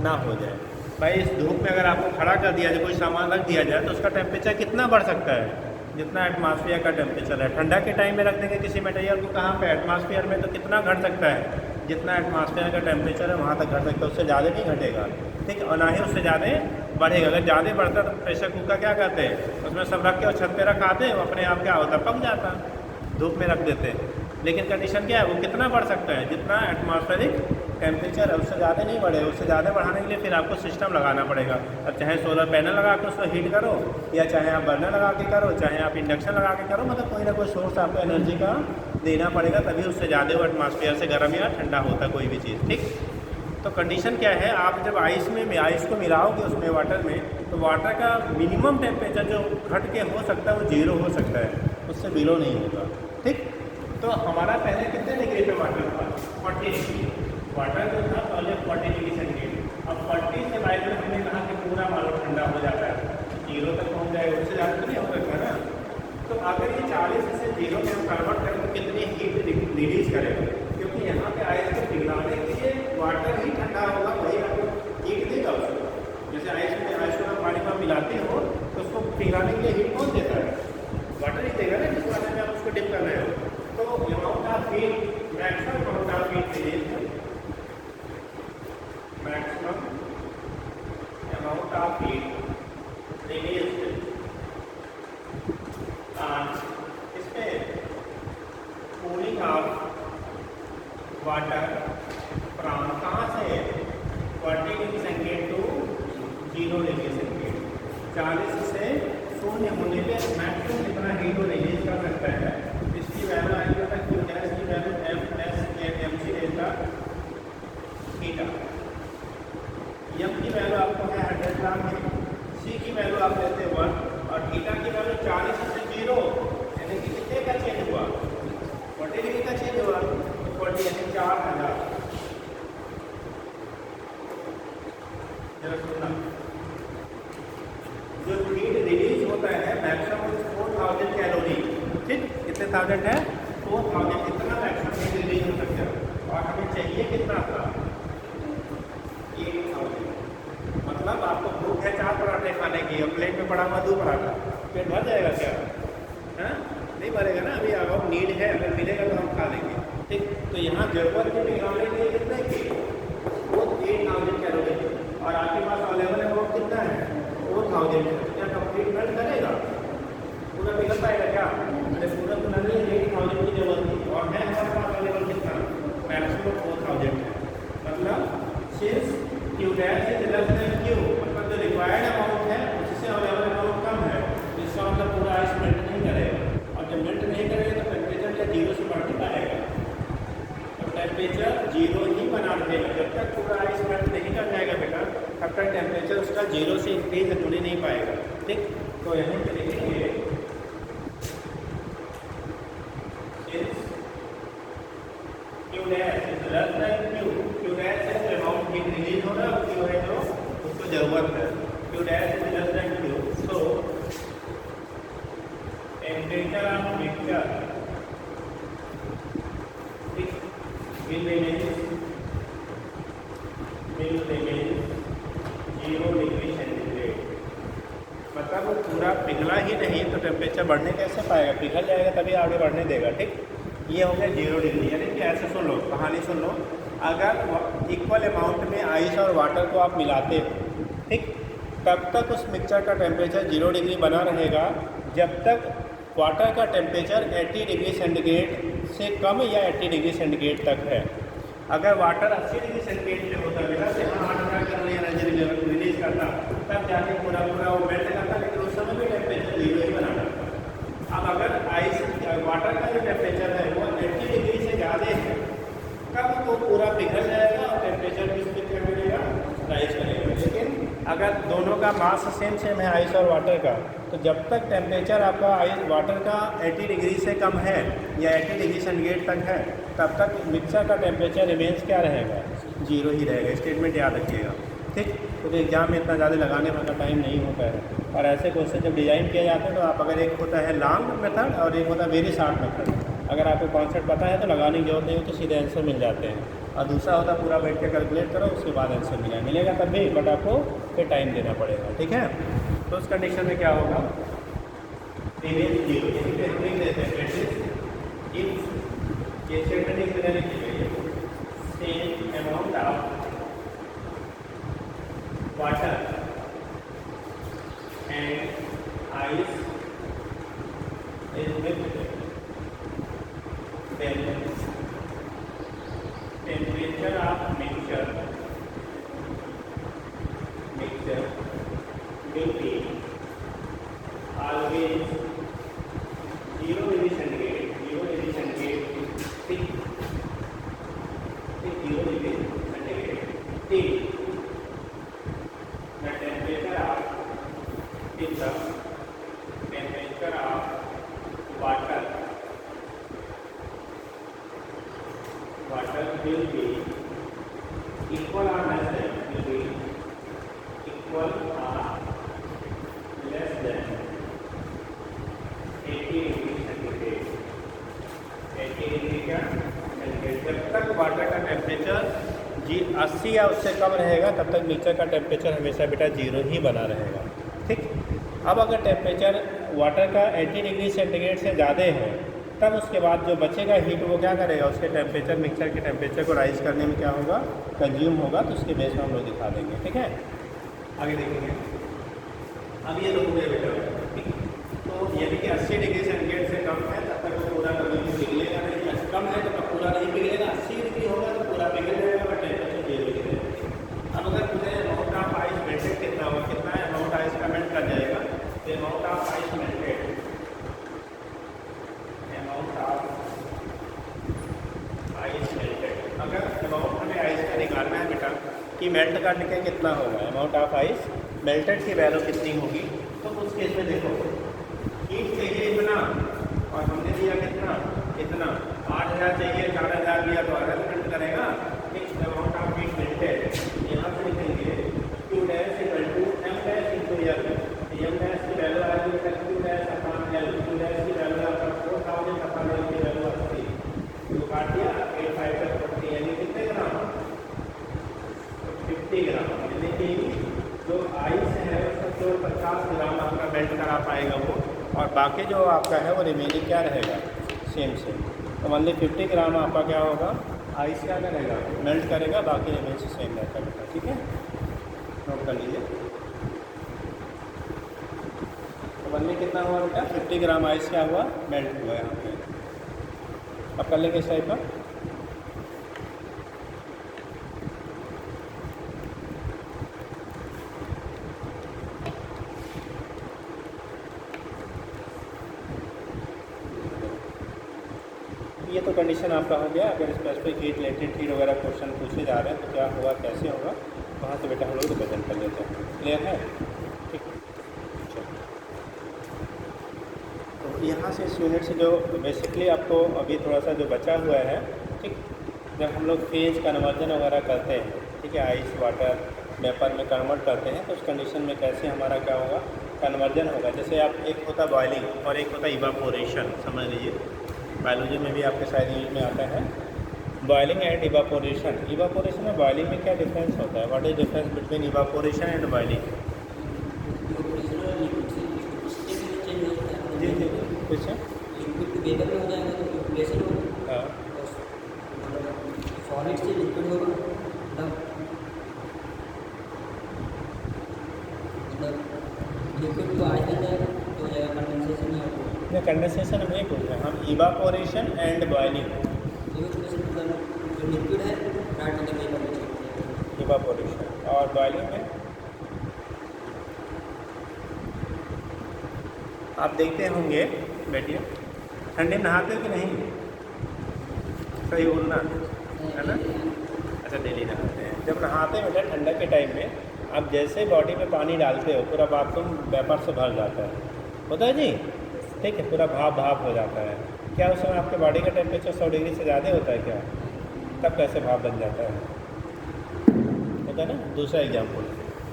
ना हो जाए। भाई इस धूप में अगर आपको खड़ा कर दिया जाए, कोई सामान रख दिया जाए, तो उसका टेम्परेचर कितना बढ़ सकता है? जितना एटमॉस्फेयर का टेम्परेचर है। ठंडा के टाइम में रख देंगे किसी मटेरियल को कहाँ पे? एटमॉस्फेयर में, तो कितना घट सकता है? जितना एटमॉस्फेयर का टेम्परेचर है वहाँ तक घट सकता है, उससे ज़्यादा नहीं घटेगा, ठीक, और ना ही उससे ज़्यादा बढ़ेगा। अगर ज़्यादा बढ़ता तो प्रेशर कुकर क्या करते हैं, उसमें सब रख के और छत पे रखाते, वो अपने आप क्या होता, पक जाता, धूप में रख देते। लेकिन कंडीशन क्या है, वो कितना बढ़ सकता है? जितना एटमॉस्फेरिक टेम्परेचर है उससे ज़्यादा नहीं बढ़ेगा। उससे ज़्यादा बढ़ाने के लिए फिर आपको सिस्टम लगाना पड़ेगा। अब चाहे सोलर पैनल लगा के उसको हीट करो, या चाहे आप बर्नर लगा के करो, चाहे आप इंडक्शन लगा के करो, मतलब कोई ना कोई सोर्स आपको एनर्जी का देना पड़ेगा, तभी उससे ज़्यादा वो एटमॉस्फेयर से गर्म या ठंडा होता कोई भी चीज़, ठीक। तो कंडीशन क्या है, आप जब आइस को मिलाओगे उसमें वाटर में, तो वाटर का मिनिमम टेम्परेचर जो घट के हो सकता है वो 0 हो सकता है, उससे बिलो नहीं होगा, ठीक। तो हमारा पहले कितने डिग्री पे वाटर था? 40 डिग्री। वाटर जो था पहले 40 डिग्री सेंटीग्रेड। अब 40 से बाइक में हमने कहा कि पूरा मानो ठंडा हो जाता है, 0 तक पहुँच जाएगा, उससे ज़्यादा तो नहीं हो सकता ना। तो अगर ये 40 से 0 में हम कन्वर्ट करें तो कितनी हीट रिलीज करेगा? क्योंकि यहाँ पे आइस को पिघलाने के लिए वाटर ही ठंडा होगा, वही आपको हीट देगा उसको। जैसे आइस को पानी में मिलाते हो तो उसको पिघलाने के लिए हीट कौन देता है? वाटर ही देगा ना, जिस वाटर में आप उसको डिप कर रहे हो। तो amount of heat, maximum amount of heat release, maximum amount of heat release इसमें कूलिंग ऑफ वाटर फ्रॉम कहाँ से? 40 degree centigrade to 0 degree centigrade. 40 से 0 होने पे मैक्सिमम कितना हीट को रिलीज कर सकता है? इसकी वैल्यू आएगी होता है गैस की value mc delta theta. m की वैल्यू आपको है 100 ग्राम है, c की वैल्यू आप लेते हैं 1 और थीटा की वैल्यू 40 से 0, यानी कि कितने का चेंज हुआ? 40 डिग्री का चेंज हुआ, तो 40 यानी 4000। जरा सुनना, जो हीट रिलीज होता है मैक्सिमम 4000 कैलोरी, ठीक, कितने थाउजेंड है? 4000, इतना मैक्सिमम हीट रिलीज हो सकता है। और हमें चाहिए कितना था? 8000। मतलब आपको भूख है 4 पराठे खाने की और प्लेट में पड़ा हुआ 2 पराठा, पेट भर जाएगा क्या? हाँ, नहीं भरेगा ना। अभी अगर नीड है, अगर मिलेगा तो हम खा लेंगे, ठीक। तो यहाँ जरूरत के पिघलाने के लिए कितने की? वो 8000 कैलोरी, और आपके पास अवेलेबल अमाउंट कितना है? 4000 है। क्या कंप्लीट मेल्ट करेगा? पूरा पिघल पाएगा क्या? अरे पूरा तो नहीं, 8000 की जरूरत थी और है हमारे पास अवेलेबल कितना? मैक्सिमम 4000 है। मतलब since Q dash is less than Q, मतलब जो रिक्वायर्ड अमाउंट है उससे अवेलेबल अमाउंट कम है, इसका मतलब पूरा आइस मेल्ट नहीं करेगा। और जब मेल्ट नहीं करेगा तो टेम्परेचर क्या 0 से बढ़ नहीं पाएगा? तो टेम्परेचर 0 ही बना रहेगा जब तक पूरा आइस मेल्ट नहीं कर जाएगा बेटा, तब तक टेम्परेचर उसका 0 से इंक्रीज होने नहीं पाएगा, ठीक। तो यहाँ पे लिखेंगे Q dash is less than Q, Q dash है जो अमाउंट हीट रिलीज हो रहा है, Q है जो उसको जरूरत है, Q dash is less than Q, so temperature of mixture will remain 0 degree centigrade. मतलब वो पूरा पिघला ही नहीं तो टेम्परेचर बढ़ने कैसे पाएगा? पिघल जाएगा तभी आगे बढ़ने देगा, ठीक। ये हो गया 0 डिग्री। यानी कि ऐसे सुन लो, कहानी सुन लो, अगर इक्वल अमाउंट में आइस और वाटर को आप मिलाते हो, ठीक, तब तक उस मिक्सचर का टेम्परेचर 0 डिग्री बना रहेगा जब तक वाटर का टेम्परेचर 80 डिग्री सेंटीग्रेड से कम या 80 डिग्री सेंटीग्रेड तक है। अगर वाटर 80 डिग्री सेंटीग्रेड पे होता है जाके पूरा पूरा वो मेल्ट करता है, लेकिन उस समय भी टेम्परेचर 0 ही बना रहता है। अब अगर आइस वाटर का जो टेम्परेचर है वो 80 डिग्री से ज़्यादा है, कब तो पूरा पिघल जाएगा और टेम्परेचर भी उसमें क्या करेगा, राइज करेगा। लेकिन अगर दोनों का मास सेम सेम है आइस और वाटर का, तो जब तक टेम्परेचर आपका आइस वाटर का 80 डिग्री से कम है या 80 डिग्री सेंटीग्रेड तक है, तब तक मिक्सर का टेम्परेचर रिमेंस क्या रहेगा, 0 ही रहेगा। स्टेटमेंट याद रखिएगा, ठीक। तो एग्जाम में इतना ज़्यादा लगाने का टाइम नहीं होता है, और ऐसे क्वेश्चन जब डिज़ाइन किए जाते हैं तो आप अगर एक होता है लॉन्ग मेथड और एक होता है वेरी शॉर्ट मेथड, अगर आपको कॉन्सेप्ट पता है तो लगाने की जरूरत नहीं हो तो सीधे आंसर मिल जाते हैं, और दूसरा होता है पूरा बैठ के कैलकुलेट करो उसके बाद आंसर मिलेगा तब भी, बट आपको फिर टाइम देना पड़ेगा, ठीक है। तो उस कंडीशन में क्या होगा, रिमेन 0 यानी कि हम लिख देते हैं ये स्टेटमेंट इस तरह लिखी गई है, same amount of water and ice is mixed, then temperature of mixture will be always 0 degree centigrade, 0 degree centigrade, 0 degree centigrade till the temperature of water will be equal or less than, will be equal or less than 80 degree centigrade। 80 degree का centigrade, जब तक water का temperature 80 या उससे कम रहेगा तब तक mixer का टेम्परेचर हमेशा बेटा 0 ही बना रहेगा, ठीक। अब अगर टेम्परेचर वाटर का 80 डिग्री सेंटीग्रेड से ज़्यादा है, तब उसके बाद जो बचेगा हीट वो क्या करेगा, उसके टेम्परेचर मिक्सर के टेम्परेचर को राइज करने में क्या होगा, कंज्यूम होगा, तो उसके बेस में हम लोग दिखा देंगे, ठीक है। आगे देखेंगे, अब ये लोग बेटा, ठीक। तो यानी कि 80 डिग्री सेंटीग्रेड से कम है तब तक वो पूरा कभी भी पिघलेगा नहीं, कम है तो तब पूरा नहीं पिघलेगा, 80 डिग्री होगा तो पूरा पिघल जाएगा, बट टेम्परेचर 0 ही रहेगा। अब अगर मुझे अमाउंट ऑफ आइस मेल्टेड कितना होगा, कितना अमाउंट आइस का मेल्ट कर जाएगा, तो अमाउंट ऑफ आइस मेल्टेड, अगर अमाउंट हमें आइस का निकालना है बेटा कि मेल्ट करने के कितना होगा, अमाउंट ऑफ आइस मेल्टेड की वैल्यू कितनी होगी, तो उस केस में देखो हीट चाहिए इतना और हमने दिया कितना, इतना 8000 चाहिए, 4000 दिया तो 8000 मेल्ट करेगा, ठीक। अमाउंट ऑफ हीट मेल्टेड यहाँ से लिखेंगे Q dash equal to M dash into L, M dash की वैल्यू आ गई बेटा Q dash upon L, Q dash की वैल्यू आपका 4000 अपॉन L की वैल्यू 80, तो काट दिया 85 तक 40, यानी कितने ग्राम, 50 ग्राम, यानी कि जो आइस है उसका केवल 50 ग्राम आपका मेल्ट करा पाएगा वो, और बाकी जो आपका है वो रिमेनिंग क्या रहेगा, सेम। तो मान ली 50 ग्राम आपका क्या होगा, आइस क्या करेगा, मेल्ट करेगा, बाकी रिमेन सेम रहता है, ठीक है, नोट कर लीजिए। तो मान ली कितना हुआ बेटा, 50 ग्राम आइस क्या हुआ, मेल्ट हुआ यहाँ पे। अब कर लेंगे इस टाइप का, ये तो कंडीशन आपका हो गया। अगर स्पेसिफिक हीट, लेटेंट हीट वगैरह क्वेश्चन पूछे जा रहे हैं तो क्या होगा, कैसे होगा, वहाँ से बेटा हम लोग रिप्रेजेंट कर लेते हैं, क्लियर है, ठीक। तो यहाँ से इस यूनिट से जो बेसिकली आपको अभी थोड़ा सा जो बचा हुआ है, ठीक, जब हम लोग फेज कन्वर्जन वगैरह करते हैं, ठीक है, आइस वाटर वेपर में कन्वर्ट करते हैं, तो उस कंडीशन में कैसे हमारा क्या होगा, कन्वर्जन होगा। जैसे आप एक होता बॉयलिंग और एक होता इवापोरेशन, समझ लीजिए, बायोलॉजी में भी आपके शायद यूज में आता है बॉयलिंग एंड इवापोरेशन। इवापोरेशन और बॉयलिंग में क्या डिफरेंस होता है, what is difference between evaporation and boiling? जी जी कुछ है, हाँ, सॉलिड से लिक्विड होगा, मतलब लिक्विड तो आइस बन जाएगा, तो हो जाएगा कंडेंसेशन या नहीं कंडेंसेशन हम नहीं बोल रहे हैं, हम इवापोरेशन एंड बॉयलिंग। जो लिक्विड है right to the vapour, evaporation और बॉयलिंग में आप देखते होंगे, बैठिए, ठंडे में नहाते हो कि नहीं? सही बोलना है ना? अच्छा, डेली नहाते हैं। जब नहाते हैं बेटा ठंडा के टाइम में, आप जैसे बॉडी में पानी डालते हो पूरा बाथरूम वेपर से भर जाता है, होता है जी? ठीक है, पूरा भाप भाप हो जाता है। क्या उस समय आपके बॉडी का टेम्परेचर 100 डिग्री से ज़्यादा होता है क्या? तब कैसे भाप बन जाता है? होता है ना? दूसरा एग्जाम्पल,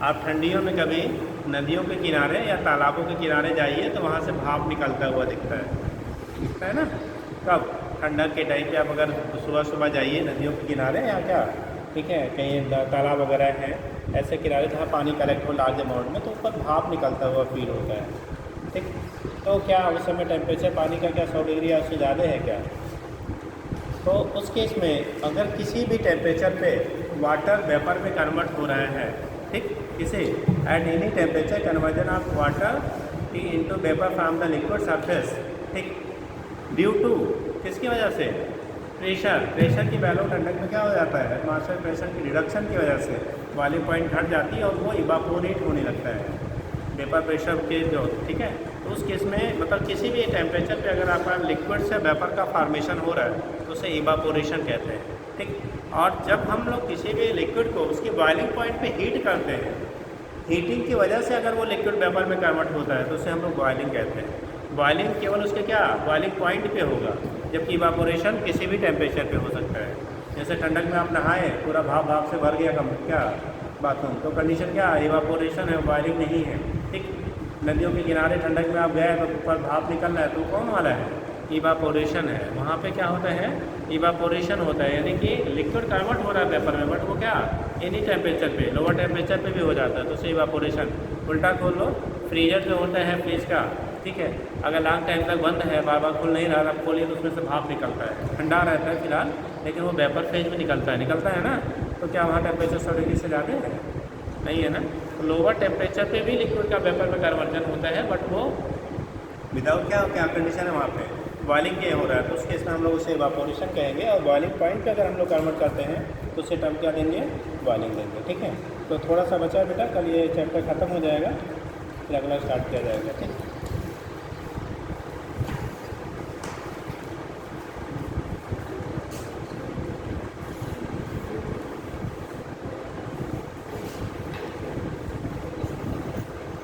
आप ठंडियों में कभी नदियों के किनारे या तालाबों के किनारे जाइए तो वहाँ से भाप निकलता हुआ दिखता है ना? कब? ठंडक के टाइम पे आप अगर सुबह सुबह जाइए नदियों के किनारे या क्या, ठीक है, कहीं तालाब वगैरह हैं ऐसे किनारे जहाँ पानी कलेक्ट हो लार्ज अमाउंट में, तो ऊपर भाप निकलता हुआ फील होता है, ठीक। तो क्या उस समय टेम्परेचर पानी का क्या 100 डिग्री या उससे ज़्यादा है क्या? तो उस केस में अगर किसी भी टेम्परेचर पे वाटर वेपर में कन्वर्ट हो रहा है, ठीक, किसी at any temperature conversion of water into vapour from the liquid surface, ठीक, ड्यू टू किसकी वजह से? प्रेशर की वैल्यू ठंडक में क्या हो जाता है? एटमॉस्फेयर प्रेशर की रिडक्शन की वजह से वाली पॉइंट घट जाती है और वो इवापोरेट होने लगता है वेपर प्रेशर के जो, ठीक है। तो उस केस में मतलब किसी भी टेम्परेचर पे अगर आपका लिक्विड से वेपर का फॉर्मेशन हो रहा है तो उसे इवापोरेशन कहते हैं, ठीक। और जब हम लोग किसी भी लिक्विड को उसकी बॉइलिंग पॉइंट पे हीट करते हैं, हीटिंग की वजह से अगर वो लिक्विड वेपर में कन्वर्ट होता है तो उसे हम लोग बॉइलिंग कहते हैं। बॉइलिंग केवल उसके क्या बॉइलिंग पॉइंट पे होगा, जबकि इवापोरेशन किसी भी टेम्परेचर पे हो सकता है। जैसे ठंडक में आप नहाए, पूरा भाप भाप से भर गया कम क्या बाथरूम, तो कंडीशन क्या है? इवापोरेशन है, बॉइलिंग नहीं है, ठीक। नदियों के किनारे ठंडक में आप गए तो ऊपर भाप निकल रहा है, तो कौन वाला है? इवापोरेशन है। वहाँ पे क्या होता है? इवापोरेशन होता है, यानी कि लिक्विड कन्वर्ट हो रहा है वेपर में, बट वो क्या एनी टेम्परेचर पे, लोअर टेम्परेचर पे भी हो जाता है, तो उसे इवापोरेशन। उल्टा खोल लो, फ्रीजर जो होता है फ्रिज का, ठीक है, अगर लॉन्ग टाइम तक बंद है, बार बार खुल नहीं रहा, आप खोलिए तो उसमें से भाप निकलता है, ठंडा रहता है फिलहाल, लेकिन वो वेपर फेज में निकलता है ना। तो क्या वहाँ टेम्परेचर 100 डिग्री से ज़्यादा है? नहीं है ना। तो लोअर टेम्परेचर पे भी लिक्विड का वेपर में कन्वर्जन होता है, बट वो विदाउट क्या कंडीशन है वहाँ पे? बॉइलिंग के हो रहा है, तो उस केस में हम लोग उसे इवापोरेशन कहेंगे। और बॉइलिंग पॉइंट पे अगर हम लोग कन्वर्ट करते हैं तो उसे टर्म क्या देंगे? बॉइलिंग देंगे, ठीक है। तो थोड़ा सा बचा है बेटा, कल ये चैप्टर ख़त्म हो जाएगा, फिर अगला स्टार्ट किया जाएगा, ठीक।